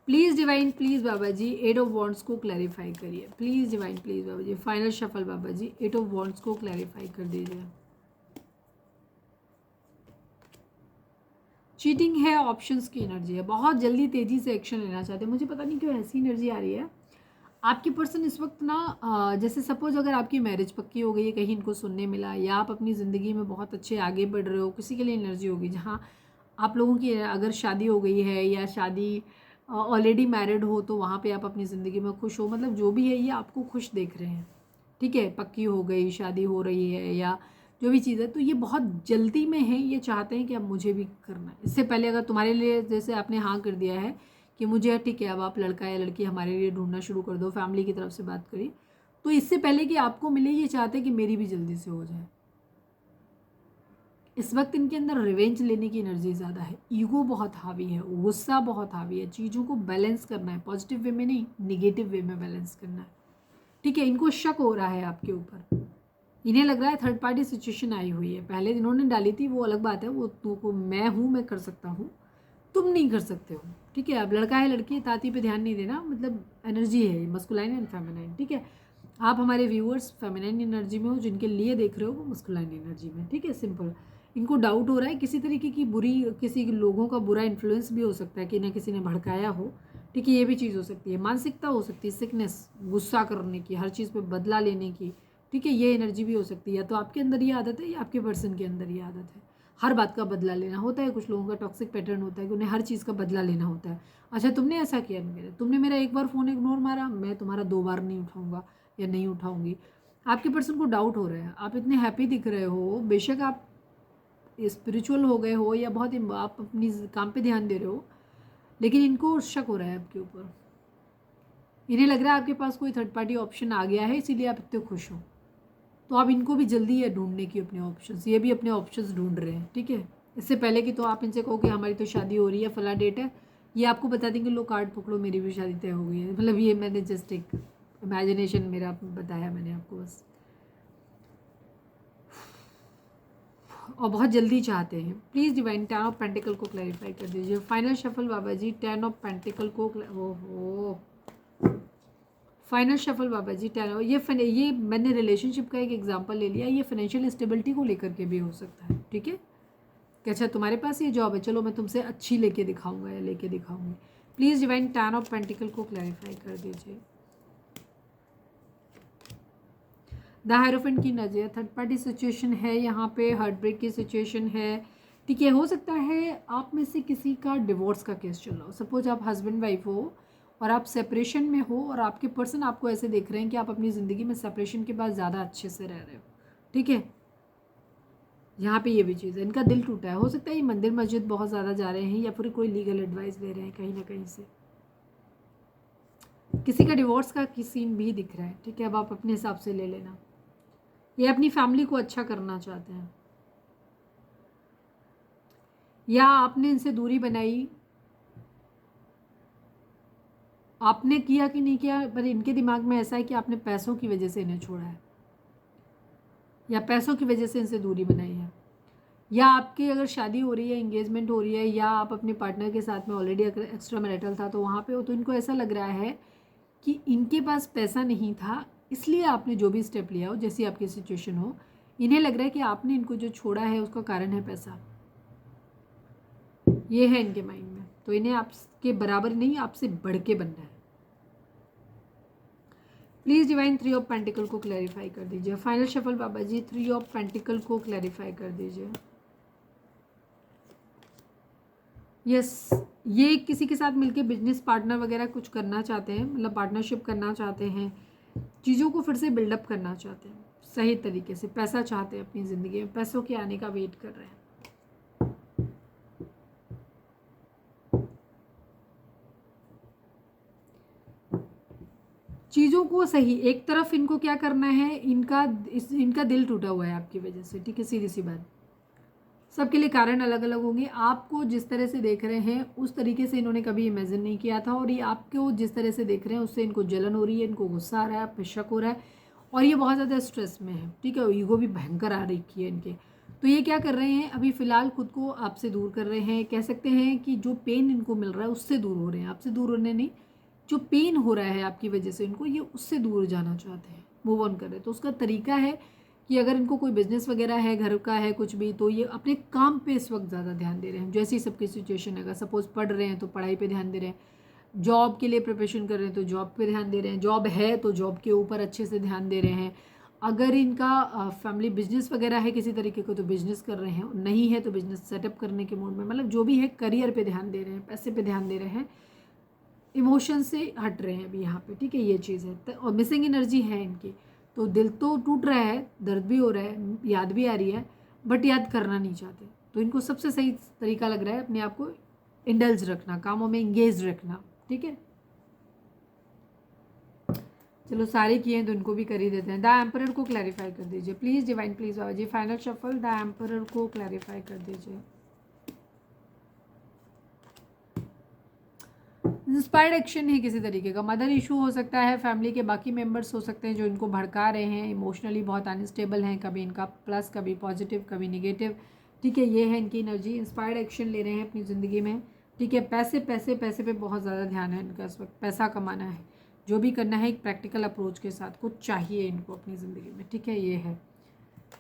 A: Please divine please Baba ji, 8 of wands को क्लैरिफाई करिए please divine please Baba ji. Final shuffle Baba ji, 8 of wands को क्लैरिफाई कर दीजिए। चीटिंग है, ऑप्शंस की एनर्जी है, बहुत जल्दी तेज़ी से एक्शन लेना चाहते हैं। मुझे पता नहीं क्यों ऐसी एनर्जी आ रही है। आपके पर्सन इस वक्त ना जैसे सपोज अगर आपकी मैरिज पक्की हो गई है, कहीं इनको सुनने मिला, या आप अपनी ज़िंदगी में बहुत अच्छे आगे बढ़ रहे हो, किसी के लिए एनर्जी होगी जहाँ आप लोगों की अगर शादी हो गई है, या शादी ऑलरेडी मैरिड हो, तो वहाँ पे आप अपनी ज़िंदगी में खुश हो, मतलब जो भी है ये आपको खुश देख रहे हैं, ठीक है। पक्की हो गई, शादी हो रही है, या जो भी चीज़ है, तो ये बहुत जल्दी में है, ये चाहते हैं कि अब मुझे भी करना है। इससे पहले अगर तुम्हारे लिए जैसे आपने हाँ कर दिया है कि मुझे ठीक है, अब आप लड़का या लड़की हमारे लिए ढूंढना शुरू कर दो, फैमिली की तरफ से बात करी, तो इससे पहले कि आपको मिले ये चाहते हैं कि मेरी भी जल्दी से हो जाए। इस वक्त इनके अंदर रिवेंज लेने की एनर्जी ज़्यादा है, ईगो बहुत हावी है, गुस्सा बहुत हावी है। चीज़ों को बैलेंस करना है, पॉजिटिव वे में नहीं, निगेटिव वे में बैलेंस करना है, ठीक है। इनको शक हो रहा है आपके ऊपर, इन्हें लग रहा है थर्ड पार्टी सिचुएशन आई हुई है, पहले इन्होंने डाली थी वो अलग बात है, वो तो मैं हूँ, मैं कर सकता हूँ, तुम नहीं कर सकते हो, ठीक है। अब लड़का है लड़की है, ताती पे ध्यान नहीं देना, मतलब एनर्जी है मस्कुलाइन एंड फेमिनाइन, ठीक है। आप हमारे व्यूअर्स फेमिनाइन एनर्जी में हो, जिनके लिए देख रहे हो वो मस्कुलाइन एनर्जी में, ठीक है, सिंपल। इनको डाउट हो रहा है किसी तरीके की बुरी, किसी लोगों का बुरा इन्फ्लुएंस भी हो सकता है कि ना किसी ने भड़काया हो, ठीक है, ये भी चीज़ हो सकती है। मानसिकता हो सकती है, सिकनेस, गुस्सा करने की, हर चीज़ पे बदला लेने की, ठीक है, ये एनर्जी भी हो सकती है। तो आपके अंदर ये आदत है या आपके पर्सन के अंदर ये आदत है, हर बात का बदला लेना होता है। कुछ लोगों का टॉक्सिक पैटर्न होता है कि उन्हें हर चीज़ का बदला लेना होता है। अच्छा तुमने ऐसा किया मेरे, तुमने मेरा एक बार फ़ोन इग्नोर मारा, मैं तुम्हारा 2 बार नहीं उठाऊंगा या नहीं उठाऊंगी। आपके पर्सन को डाउट हो रहा है, आप इतने हैप्पी दिख रहे हो, बेशक आप स्पिरिचुअल हो गए हो या बहुत आप अपनी काम पे ध्यान दे रहे हो, लेकिन इनको शक हो रहा है आपके ऊपर। इन्हें लग रहा है आपके पास कोई थर्ड पार्टी ऑप्शन आ गया है, इसीलिए आप इतने खुश हो। तो आप इनको भी जल्दी है ढूंढने की अपने ऑप्शंस, ये भी अपने ऑप्शंस ढूंढ रहे हैं, ठीक है। इससे पहले कि तो आप इनसे कहो कि हमारी तो शादी हो रही है, फला डेट है, ये आपको बता देंगे लो कार्ड पकड़ो मेरी भी शादी तय हो गई है। मतलब ये मैंने जस्ट एक इमेजिनेशन मेरा बताया मैंने आपको बस। और बहुत जल्दी चाहते हैं। प्लीज़ डिवाइन 10 ऑफ पेंटिकल को क्लैरिफाई कर दीजिए। Final shuffle Baba ji 10 of pentacle को, ओहो फाइनल शफल बाबा जी 10। ये मैंने रिलेशनशिप का एक एग्जांपल ले लिया, ये फाइनेंशियल स्टेबिलिटी को लेकर के भी हो सकता है, ठीक है। कि अच्छा तुम्हारे पास ये जॉब है, चलो मैं तुमसे अच्छी लेके दिखाऊंगा या लेके दिखाऊंगी। प्लीज़ डिवाइन 10 ऑफ पेंटिकल को क्लैरिफाई कर दीजिए। द हायरोफेंट की नज़र, थर्ड पार्टी सिचुएशन है यहाँ पे, हार्ट ब्रेक की सिचुएशन है, ठीक है। हो सकता है आप में से किसी का डिवोर्स का केस चल रहा हो। सपोज आप हस्बैंड वाइफ हो और आप सेपरेशन में हो और आपके पर्सन आपको ऐसे देख रहे हैं कि आप अपनी ज़िंदगी में सेपरेशन के बाद ज़्यादा अच्छे से रह रहे हो, ठीक है। यहाँ पे ये भी चीज़ है, इनका दिल टूटा है। हो सकता है ये मंदिर मस्जिद बहुत ज़्यादा जा रहे हैं या फिर कोई लीगल एडवाइस ले रहे हैं कहीं ना कहीं से। किसी का डिवोर्स का सीन भी दिख रहा है, ठीक है। अब आप अपने हिसाब से ले लेना। ये अपनी फैमिली को अच्छा करना चाहते हैं या आपने इनसे दूरी बनाई, आपने किया कि नहीं किया, पर इनके दिमाग में ऐसा है कि आपने पैसों की वजह से इन्हें छोड़ा है या पैसों की वजह से इनसे दूरी बनाई है। या आपकी अगर शादी हो रही है, एंगेजमेंट हो रही है, या आप अपने पार्टनर के साथ में ऑलरेडी एक्स्ट्रा मैरिटल था तो वहाँ पे हो, तो इनको ऐसा लग रहा है कि इनके पास पैसा नहीं था, इसलिए आपने जो भी स्टेप लिया हो, जैसी आपकी सिचुएशन हो, इन्हें लग रहा है कि आपने इनको जो छोड़ा है उसका कारण है पैसा। ये है इनके माइंड में। तो इन्हें आपके बराबर नहीं, आपसे बढ़ के बनना है। प्लीज़ डिवाइन 3 ऑफ पेंटिकल को क्लैरिफाई कर दीजिए। Final shuffle Baba ji 3 of pentacle को क्लैरिफाई कर दीजिए। यस ये किसी के साथ मिलके बिजनेस पार्टनर वगैरह कुछ करना चाहते हैं, मतलब पार्टनरशिप करना चाहते हैं, चीज़ों को फिर से बिल्डअप करना चाहते हैं सही तरीके से, पैसा चाहते हैं अपनी ज़िंदगी में, पैसों के आने का वेट कर रहे हैं। चीज़ों को सही, एक तरफ इनको क्या करना है, इनका दिल टूटा हुआ है आपकी वजह से, ठीक है, सीधी सी बात। सबके लिए कारण अलग अलग होंगे। आपको जिस तरह से देख रहे हैं उस तरीके से इन्होंने कभी इमेजिन नहीं किया था, और ये आपको जिस तरह से देख रहे हैं उससे इनको जलन हो रही है, इनको गुस्सा आ रहा है, आप पे शक हो रहा है, और ये बहुत ज़्यादा स्ट्रेस में है, ठीक है। ईगो भी भयंकर आ रही है इनके। तो ये क्या कर रहे हैं, अभी फ़िलहाल खुद को आपसे दूर कर रहे हैं। कह सकते हैं कि जो पेन इनको मिल रहा है उससे दूर हो रहे हैं, आपसे दूर होने नहीं, जो पेन हो रहा है आपकी वजह से इनको, ये उससे दूर जाना चाहते हैं, मूव ऑन कर रहे हैं। तो उसका तरीका है कि अगर इनको कोई बिजनेस वगैरह है, घर का है कुछ भी, तो ये अपने काम पे इस वक्त ज़्यादा ध्यान दे रहे हैं। जैसी सबकी सिचुएशन है, अगर सपोज पढ़ रहे हैं तो पढ़ाई पे ध्यान दे रहे हैं, जॉब के लिए प्रिपरेशन कर रहे हैं तो जॉब पे ध्यान दे रहे हैं, जॉब है तो जॉब के ऊपर अच्छे से ध्यान दे रहे हैं। अगर इनका फैमिली बिजनेस वगैरह है किसी तरीके को तो बिजनेस कर रहे हैं, नहीं है तो बिजनेस सेटअप करने के मूड में, मतलब जो भी है करियर पे ध्यान दे रहे हैं, पैसे पे ध्यान दे रहे हैं, इमोशन से हट रहे हैं अभी यहाँ पे, ठीक है। ये चीज़ है। और मिसिंग एनर्जी है इनकी, तो दिल तो टूट रहा है, दर्द भी हो रहा है, याद भी आ रही है, बट याद करना नहीं चाहते। तो इनको सबसे सही तरीका लग रहा है अपने आप को इंडल्ज रखना, कामों में इंगेज रखना, ठीक है। चलो सारे किए हैं तो इनको भी कर ही देते हैं। द एम्परर को क्लैरिफाई कर दीजिए please divine, please Baba ji. Final shuffle the emperor को क्लैरिफाई कर दीजिए। इंस्पायर्ड एक्शन है किसी तरीके का। मदर इशू हो सकता है, फैमिली के बाकी मेंबर्स हो सकते हैं जो इनको भड़का रहे हैं, इमोशनली बहुत अनस्टेबल हैं, कभी इनका प्लस कभी पॉजिटिव कभी निगेटिव। ठीक है, ये है इनकी एनर्जी। इंस्पायर्ड एक्शन ले रहे हैं अपनी ज़िंदगी में। ठीक है, पैसे पैसे पैसे पे बहुत ज़्यादा ध्यान है इनका इस वक्त। पैसा कमाना है, जो भी करना है एक प्रैक्टिकल अप्रोच के साथ, कुछ चाहिए इनको अपनी ज़िंदगी में। ठीक है, ये है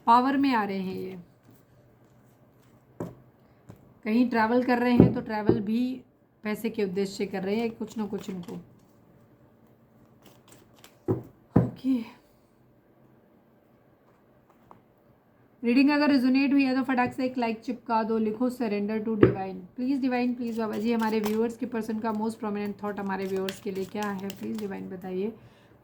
A: पावर में आ रहे हैं ये। कहीं ट्रैवल कर रहे हैं तो ट्रैवल भी पैसे के उद्देश्य से कर रहे हैं, कुछ ना कुछ इनको। ओके, रीडिंग अगर रिजोनेट हुई है तो फटाक से एक लाइक चिपका दो, लिखो surrender to divine. Please divine, please बाबा जी, हमारे व्यूअर्स के पर्सन का मोस्ट प्रोमिनेंट थॉट हमारे व्यूअर्स के लिए क्या है? प्लीज़ डिवाइन बताइए।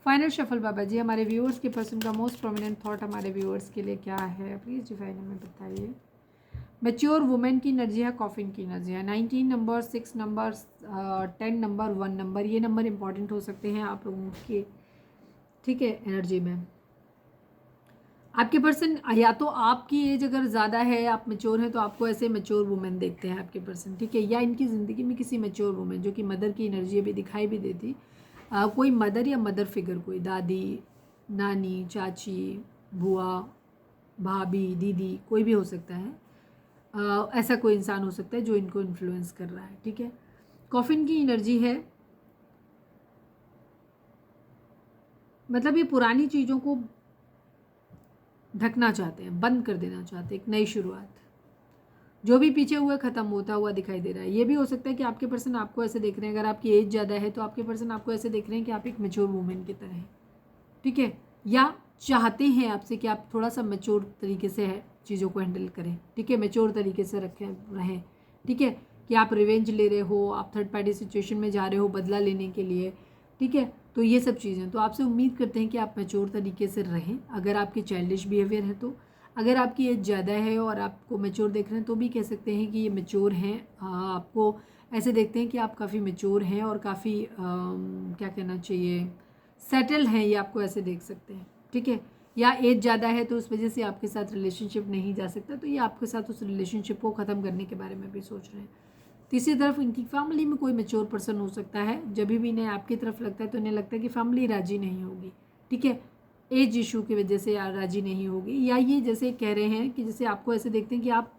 A: फाइनल शफल बाबा जी, हमारे व्यूअर्स के पर्सन का मोस्ट प्रोमिनेंट थॉट हमारे व्यूअर्स के लिए क्या है? प्लीज़ डिवाइन हमें बताइए। मैच्योर वुमेन की एनर्जी है, कॉफिन की एनर्जी है। 19 नंबर, 6 नंबर, 10 नंबर, 1 नंबर, ये नंबर इंपॉर्टेंट हो सकते हैं आप लोगों के। ठीक है, एनर्जी में आपके पर्सन, या तो आपकी एज अगर ज़्यादा है, आप मैच्योर हैं, तो आपको ऐसे मैच्योर वुमेन देखते हैं आपके पर्सन। ठीक है, या इनकी ज़िंदगी में किसी मैच्योर वुमेन जो कि मदर की एनर्जी भी दिखाई भी देती, कोई मदर या मदर फिगर, कोई दादी, नानी, चाची, बुआ, भाभी, दीदी, कोई भी हो सकता है। ऐसा कोई इंसान हो सकता है जो इनको इन्फ्लुएंस कर रहा है। ठीक है, कॉफिन की एनर्जी है, मतलब ये पुरानी चीज़ों को ढकना चाहते हैं, बंद कर देना चाहते हैं, एक नई शुरुआत। जो भी पीछे हुआ ख़त्म होता हुआ दिखाई दे रहा है। ये भी हो सकता है कि आपके पर्सन आपको ऐसे देख रहे हैं, अगर आपकी एज ज़्यादा है तो आपके पर्सन आपको ऐसे देख रहे हैं कि आप एक मैच्योर वुमेन की तरह हैं। ठीक है, या चाहते हैं आपसे कि आप थोड़ा सा मैच्योर तरीके से है चीज़ों को हैंडल करें। ठीक है, मैच्योर तरीके से रहें। ठीक है, कि आप रिवेंज ले रहे हो, आप थर्ड पार्टी सिचुएशन में जा रहे हो बदला लेने के लिए। ठीक है, तो ये सब चीज़ें तो आपसे उम्मीद करते हैं कि आप मैच्योर तरीके से रहें। अगर आपकी चाइल्डिश बिहेवियर है तो, अगर आपकी एज ज़्यादा है और आपको मैच्योर देख रहे हैं तो भी कह सकते हैं कि ये मैच्योर हैं। आपको ऐसे देखते हैं कि आप काफ़ी मैच्योर हैं और काफ़ी क्या कहना चाहिए, सेटल हैं, ये आपको ऐसे देख सकते हैं। ठीक है, या एज ज़्यादा है तो उस वजह से आपके साथ रिलेशनशिप नहीं जा सकता, तो ये आपके साथ उस रिलेशनशिप को ख़त्म करने के बारे में भी सोच रहे हैं। तीसरी तरफ इनकी फैमिली में कोई मैच्योर पर्सन हो सकता है। जब भी इन्हें आपकी तरफ लगता है तो इन्हें लगता है कि फैमिली राजी नहीं होगी। ठीक है, एज इशू की वजह से राजी नहीं होगी, या ये जैसे कह रहे हैं कि जैसे आपको ऐसे देखते हैं कि आप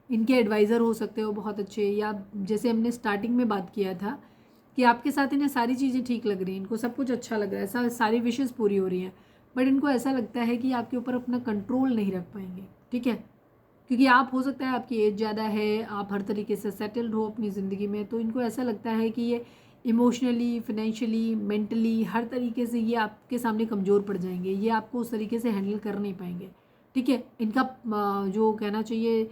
A: इनके एडवाइज़र हो सकते हो बहुत अच्छे, या जैसे हमने स्टार्टिंग में बात किया था कि आपके साथ इन्हें सारी चीज़ें ठीक लग रही हैं, इनको सब कुछ अच्छा लग रहा है, सारी विशेज़ पूरी हो रही हैं, बट इनको ऐसा लगता है कि आपके ऊपर अपना कंट्रोल नहीं रख पाएंगे। ठीक है, क्योंकि आप हो सकता है आपकी एज ज़्यादा है, आप हर तरीके से सेटल्ड हो अपनी ज़िंदगी में, तो इनको ऐसा लगता है कि ये इमोशनली, फिनेंशियली, मेंटली हर तरीके से ये आपके सामने कमज़ोर पड़ जाएंगे, ये आपको उस तरीके से हैंडल कर नहीं पाएंगे। ठीक है, इनका जो कहना चाहिए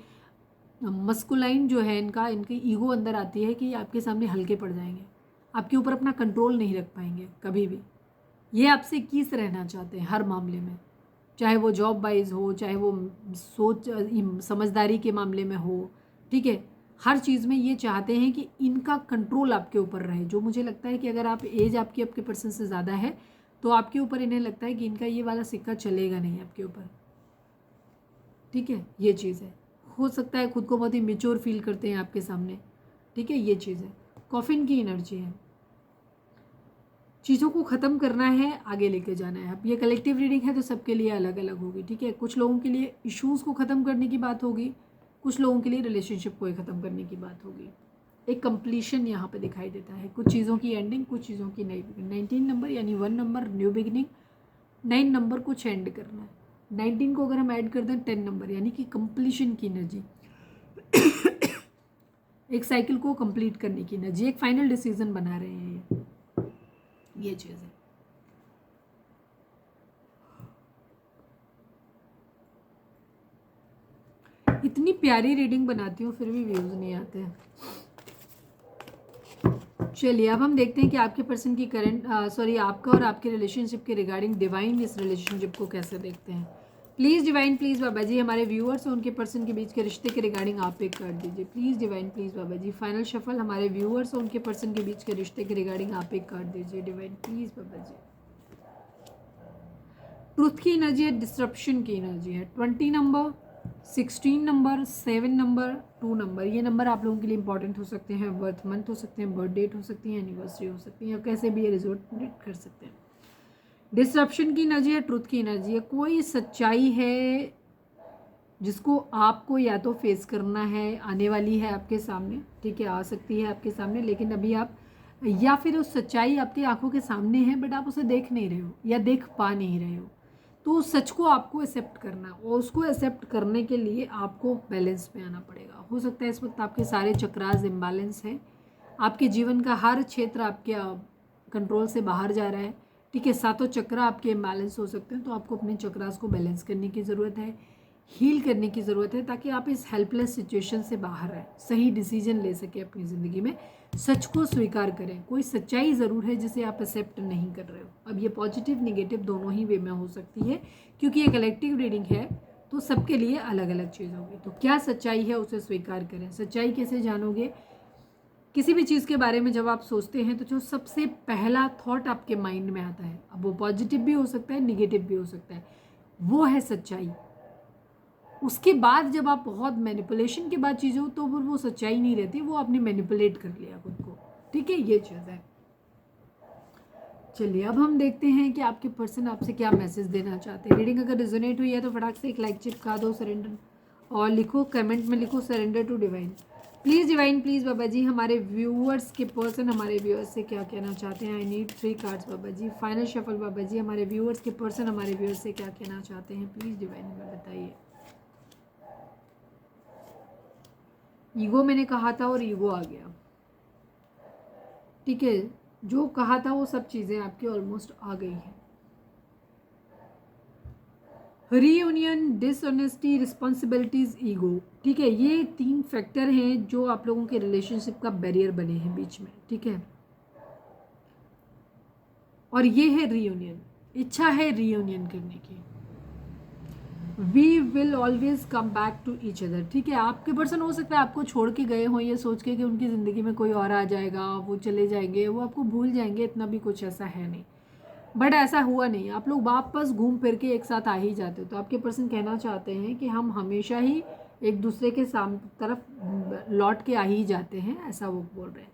A: मस्कुलाइन जो है इनका, इनकी ईगो अंदर आती है कि आपके सामने हल्के पड़ जाएंगे, आपके ऊपर अपना कंट्रोल नहीं रख पाएंगे कभी भी। ये आपसे किस रहना चाहते हैं हर मामले में, चाहे वो जॉब वाइज हो, चाहे वो सोच समझदारी के मामले में हो। ठीक है, हर चीज़ में ये चाहते हैं कि इनका कंट्रोल आपके ऊपर रहे। जो मुझे लगता है कि अगर आप एज आपकी आपके पर्सन से ज़्यादा है तो आपके ऊपर इन्हें लगता है कि इनका ये वाला सिक्का चलेगा नहीं आपके ऊपर। ठीक है, ये चीज़ है। हो सकता है खुद को बहुत ही मेच्योर फील करते हैं आपके सामने। ठीक है, ये चीज़ है। कॉफिन की एनर्जी है, चीज़ों को ख़त्म करना है, आगे लेके जाना है। अब ये कलेक्टिव रीडिंग है तो सबके लिए अलग अलग होगी। ठीक है, कुछ लोगों के लिए इश्यूज़ को ख़त्म करने की बात होगी, कुछ लोगों के लिए रिलेशनशिप को ख़त्म करने की बात होगी। एक कंप्लीशन यहाँ पे दिखाई देता है, कुछ चीज़ों की एंडिंग, कुछ चीज़ों की नई बिगिनिंग। 19 नंबर यानी 1 नंबर न्यू बिगिनिंग, 9 नंबर कुछ एंड करना है, 19 को अगर हम ऐड कर दें 10 नंबर यानी कि कंप्लीशन की एनर्जी, एक साइकिल को कंप्लीट करने की एनर्जी, एक फाइनल डिसीजन बना रहे हैं ये चीज़ है। इतनी प्यारी रीडिंग बनाती हूँ फिर भी व्यूज़ नहीं आते हैं। चलिए अब हम देखते हैं कि आपके पर्सन की करंट आपका और आपके रिलेशनशिप के रिगार्डिंग डिवाइन इस रिलेशनशिप को कैसे देखते हैं। प्लीज़ डिवाइन, प्लीज़ बाबा जी, हमारे व्यूअर्स और उनके पर्सन के बीच के रिश्ते के रिगार्डिंग आप एक कार्ड दीजिए। Please divine, please Baba ji, final shuffle हमारे व्यूअर्स और उनके पर्सन के बीच के रिश्ते के रिगार्डिंग आप एक कार्ड दीजिए divine, please Baba ji. Truth की एनर्जी है, डिस्ट्रप्शन की एनर्जी है, 20 नंबर, 16 नंबर, 7 नंबर, 2 नंबर, ये नंबर आप लोगों के लिए इंपॉर्टेंट हो सकते हैं। बर्थ मंथ हो सकते हैं, बर्थ डेट हो सकती है, एनिवर्सरी हो सकती है, या कैसे भी ये रिजल्ट कर सकते हैं। डिसरप्शन की एनर्जी है, ट्रुथ की एनर्जी है। कोई सच्चाई है जिसको आपको या तो फेस करना है, आने वाली है आपके सामने, ठीक है, आ सकती है आपके सामने, लेकिन अभी आप, या फिर उस सच्चाई आपकी आंखों के सामने है बट आप उसे देख नहीं रहे हो या देख पा नहीं रहे हो। तो उस सच को आपको एक्सेप्ट करना है, और उसको एक्सेप्ट करने के लिए आपको बैलेंस में आना पड़ेगा। हो सकता है इस वक्त आपके सारे चक्रास इम्बैलेंस हैं, आपके जीवन का हर क्षेत्र आपके कंट्रोल से बाहर जा रहा है, ठीक है, सातों चक्र आपके इम्बैलेंस हो सकते हैं। तो आपको अपने चक्रास को बैलेंस करने की ज़रूरत है, हील करने की ज़रूरत है, ताकि आप इस हेल्पलेस सिचुएशन से बाहर आए, सही डिसीजन ले सके अपनी ज़िंदगी में, सच को स्वीकार करें। कोई सच्चाई ज़रूर है जिसे आप एक्सेप्ट नहीं कर रहे हो। अब ये पॉजिटिव निगेटिव दोनों ही वे में हो सकती है, क्योंकि ये कलेक्टिव रीडिंग है, तो सबके लिए अलग अलग चीज़ होगी। तो क्या सच्चाई है उसे स्वीकार करें। सच्चाई कैसे जानोगे? किसी भी चीज़ के बारे में जब आप सोचते हैं तो जो सबसे पहला थॉट आपके माइंड में आता है, अब वो पॉजिटिव भी हो सकता है, निगेटिव भी हो सकता है, वो है सच्चाई। उसके बाद जब आप बहुत मैनिपुलेशन के बाद चीज़ें हो तो फिर वो सच्चाई नहीं रहती, वो आपने मैनिपुलेट कर लिया खुद को, ठीक है, ये चीज़ है। चलिए अब हम देखते हैं कि आपके पर्सन आपसे क्या मैसेज देना चाहते हैं। रीडिंग अगर रिजोनेट हुई है तो फटाक से एक लाइक चिपका दो, सरेंडर, और लिखो कमेंट में, लिखो surrender to divine. Please divine, please बाबा जी, हमारे व्यूअर्स के पर्सन हमारे व्यूअर्स से क्या कहना चाहते हैं। आई नीड 3 कार्ड्स बाबा जी। फाइनल शफल बाबा जी, हमारे व्यूअर्स के पर्सन हमारे व्यूअर्स से क्या कहना चाहते हैं, प्लीज़ डिवाइन हमें बताइए। ईगो मैंने कहा था और ईगो आ गया, ठीक है, जो कहा था वो सब चीज़ें आपकी ऑलमोस्ट आ गई हैं। रीयूनियन, डिसऑनेस्टी, रिस्पॉन्सिबिलिटीज, ईगो, ठीक है, ये 3 फैक्टर हैं जो आप लोगों के रिलेशनशिप का बैरियर बने हैं बीच में, ठीक है। और ये है रीयूनियन, इच्छा है रीयूनियन करने की। We will always come back to each other, ठीक है। आपके पर्सन हो सकता है आपको छोड़ के गए हों ये सोच के कि उनकी ज़िंदगी में कोई और आ जाएगा, वो चले जाएंगे, वो आपको भूल जाएंगे, इतना भी कुछ ऐसा है नहीं। बट ऐसा हुआ नहीं, आप लोग वापस घूम फिर के एक साथ आ ही जाते हो। तो आपके पर्सन कहना चाहते हैं कि हम हमेशा ही एक दूसरे के तरफ लौट के आ ही जाते हैं, ऐसा वो बोल रहे हैं।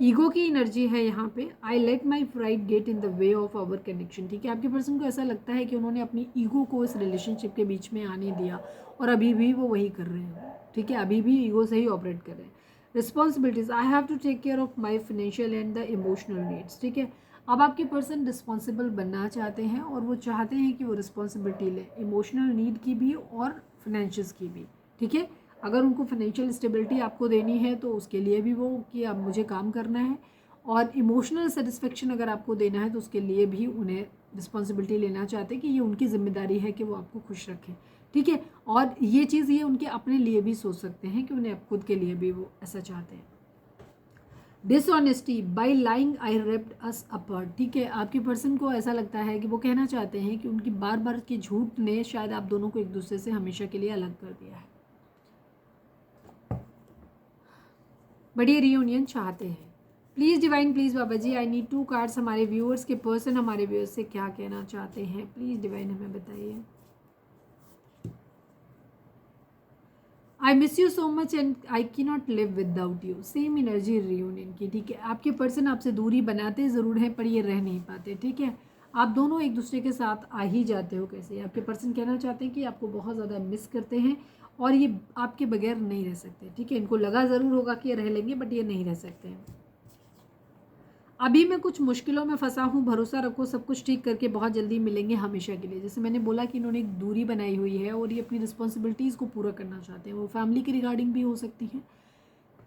A: ईगो की एनर्जी है यहाँ पे। I let my pride get in the way of our connection, ठीक है। आपके पर्सन को ऐसा लगता है कि उन्होंने अपनी ईगो को इस रिलेशनशिप के बीच में आने दिया, और अभी भी वो वही कर रहे हैं, ठीक है, अभी भी ईगो से ही ऑपरेट कर रहे हैं। Responsibilities, I have to take care of my financial and the emotional needs, ठीक है। अब आपके पर्सन रिस्पॉन्सिबल बनना चाहते हैं, और वो चाहते हैं कि वो रिस्पॉन्सिबिलिटी लें, इमोशनल नीड की भी और फाइनेंशियल्स की भी, ठीक है। अगर उनको फाइनेंशियल स्टेबिलिटी आपको देनी है तो उसके लिए भी वो कि अब मुझे काम करना है, और इमोशनल सेटिस्फेक्शन अगर आपको देना है तो उसके लिए भी उन्हें रिस्पॉन्सिबिलिटी लेना चाहते हैं कि ये उनकी जिम्मेदारी है कि वो आपको खुश रखें, ठीक है। और ये चीज़ ये उनके अपने लिए भी सोच सकते हैं कि उन्हें खुद के लिए भी वो ऐसा चाहते हैं। Dishonesty, by lying I ripped us apart, ठीक है। आपके पर्सन को ऐसा लगता है कि वो कहना चाहते हैं कि उनकी बार बार की झूठ ने शायद आप दोनों को एक दूसरे से हमेशा के लिए अलग कर दिया है, बट ये रियूनियन चाहते हैं। Please divine, please Baba ji, I need 2 cards. हमारे व्यूअर्स के पर्सन हमारे व्यूअर्स से क्या कहना चाहते हैं, प्लीज़ डिवाइन हमें बताइए। I miss you so much and I can not live without you, same energy reunion की, ठीक है। आपके पर्सन आपसे दूरी बनाते ज़रूर हैं पर ये रह नहीं पाते, ठीक है। आप दोनों एक दूसरे के साथ आ ही जाते हो कैसे। आपके पर्सन कहना चाहते हैं कि आपको बहुत ज़्यादा मिस करते हैं और ये आपके बगैर नहीं रह सकते, ठीक है। इनको लगा ज़रूर होगा कि ये रह लेंगे बट ये नहीं रह सकते हैं। अभी मैं कुछ मुश्किलों में फंसा हूँ, भरोसा रखो सब कुछ ठीक करके बहुत जल्दी मिलेंगे हमेशा के लिए। जैसे मैंने बोला कि इन्होंने एक दूरी बनाई हुई है और ये अपनी रिस्पॉन्सिबिलिटीज़ को पूरा करना चाहते हैं। वो फैमिली के रिगार्डिंग भी हो सकती हैं,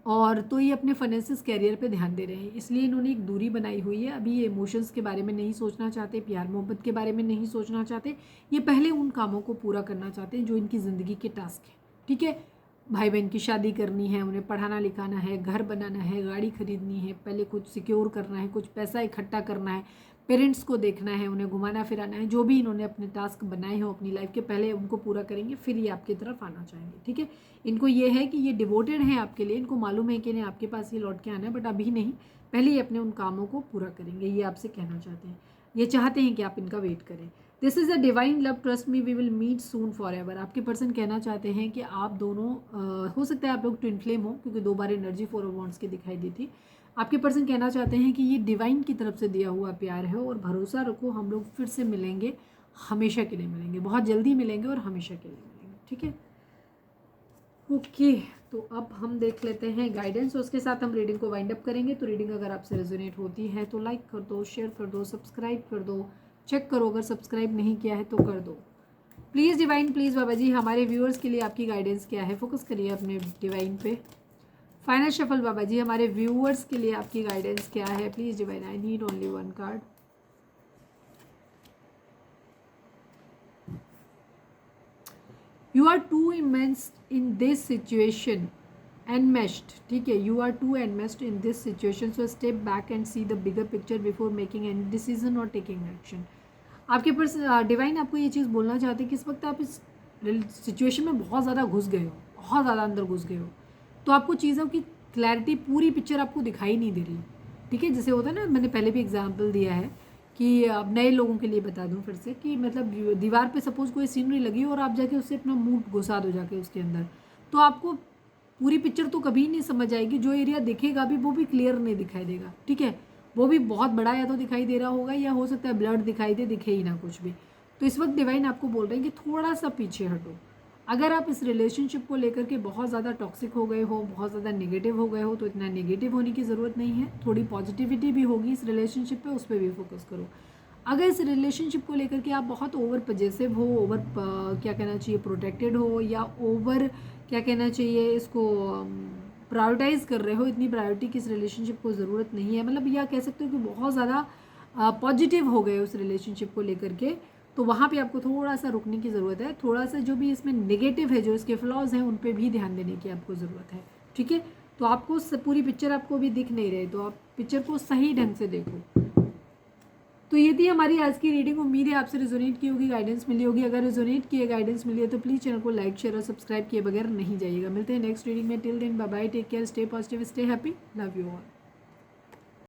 A: और तो ये अपने फाइनेंसिस कैरियर पे ध्यान दे रहे हैं, इसलिए इन्होंने एक दूरी बनाई हुई है। अभी ये इमोशंस के बारे में नहीं सोचना चाहते, प्यार मोहब्बत के बारे में नहीं सोचना चाहते। ये पहले उन कामों को पूरा करना चाहते हैं जो इनकी ज़िंदगी के टास्क हैं, ठीक है। भाई बहन की शादी करनी है, उन्हें पढ़ाना लिखाना है, घर बनाना है, गाड़ी खरीदनी है, पहले कुछ सिक्योर करना है, कुछ पैसा इकट्ठा करना है, पेरेंट्स को देखना है, उन्हें घुमाना फिराना है। जो भी इन्होंने अपने टास्क बनाए हो अपनी लाइफ के, पहले उनको पूरा करेंगे, फिर ये आपकी तरफ आना चाहेंगे, ठीक है। इनको ये है कि ये डिवोटेड हैं आपके लिए, इनको मालूम है कि इन्हें आपके पास ये लौट के आना है, बट अभी नहीं, पहले ये अपने उन कामों को पूरा करेंगे, ये आपसे कहना चाहते हैं। ये चाहते हैं कि आप इनका वेट करें। This is a divine love, trust me we will meet soon forever. आपके पर्सन कहना चाहते हैं कि आप दोनों हो सकता है आप लोग ट्विन फ्लेम हो, क्योंकि 2 बार एनर्जी 4 ऑफ वांड्स की दिखाई दी थी। आपके पर्सन कहना चाहते हैं कि ये डिवाइन की तरफ से दिया हुआ प्यार है और भरोसा रखो हम लोग फिर से मिलेंगे, हमेशा के लिए मिलेंगे, बहुत जल्दी मिलेंगे और हमेशा के लिए मिलेंगे, ठीक है। ओके तो अब हम देख लेते हैं गाइडेंस, उसके साथ हम रीडिंग को वाइंड अप करेंगे। तो रीडिंग अगर आपसे रेजोनेट होती है तो लाइक कर दो, शेयर कर दो, सब्सक्राइब कर दो, चेक करो अगर सब्सक्राइब नहीं किया है तो कर दो प्लीज़। डिवाइन प्लीज़ बाबा जी हमारे व्यूअर्स के लिए आपकी गाइडेंस क्या है, फोकस करिए अपने डिवाइन पे। फाइनल शफल बाबा जी हमारे व्यूअर्स के लिए आपकी गाइडेंस क्या है please divine, I need only 1 card. You are too immersed in this situation, enmeshed, ठीक है, you are too enmeshed in this situation, so step back and see the bigger picture before making any decision और taking action. आपके पास divine आपको ये चीज़ बोलना चाहते हैं कि इस वक्त आप इस सिचुएशन में बहुत ज़्यादा घुस गए हो, बहुत ज़्यादा अंदर घुस गए हो, तो आपको चीज़ों की क्लैरिटी, पूरी पिक्चर आपको दिखाई नहीं दे रही, ठीक है। जैसे होता है ना, मैंने पहले भी एग्जांपल दिया है कि अब नए लोगों के लिए बता दूं फिर से कि मतलब दीवार पे सपोज कोई सीनरी लगी और आप जाके उससे अपना मुंह घुसा दो जाके उसके अंदर, तो आपको पूरी पिक्चर तो कभी नहीं समझ आएगी, जो एरिया दिखेगा भी वो भी क्लियर नहीं दिखाई देगा, ठीक है, वो भी बहुत बड़ा या तो दिखाई दे रहा होगा या हो सकता है ब्लड दिखाई दे, दिखे ही ना कुछ भी। तो इस वक्त डिवाइन आपको बोल रहे हैं कि थोड़ा सा पीछे हटो। अगर आप इस रिलेशनशिप को लेकर के बहुत ज़्यादा टॉक्सिक हो गए हो, बहुत ज़्यादा नेगेटिव हो गए हो, तो इतना नेगेटिव होने की ज़रूरत नहीं है, थोड़ी पॉजिटिविटी भी होगी इस रिलेशनशिप पे, उस पर भी फोकस करो। अगर इस रिलेशनशिप को लेकर के आप बहुत ओवर पजेसिव हो, ओवर क्या कहना चाहिए प्रोटेक्टेड हो, या ओवर क्या कहना चाहिए इसको प्रायोरिटाइज कर रहे हो, इतनी प्रायोरिटी की इस रिलेशनशिप को ज़रूरत नहीं है, मतलब या कह सकते हो कि बहुत ज़्यादा पॉजिटिव हो गए उस रिलेशनशिप को लेकर के, तो वहाँ पे आपको थोड़ा सा रुकने की ज़रूरत है। थोड़ा सा जो भी इसमें नेगेटिव है, जो इसके फ्लॉज हैं, उन पे भी ध्यान देने की आपको ज़रूरत है, ठीक है। तो आपको पूरी पिक्चर आपको भी दिख नहीं रही, तो आप पिक्चर को सही ढंग से देखो। तो ये थी हमारी आज की रीडिंग, उम्मीद है आपसे रिजोनेट की होगी, गाइडेंस मिली होगी। अगर रिजोनेट किए, गाइडेंस मिली है तो प्लीज़ चैनल को लाइक, शेयर और सब्सक्राइब किए बगैर नहीं जाइएगा। मिलते हैं नेक्स्ट रीडिंग में, till then bye bye, take care, stay positive, stay happy, love you all.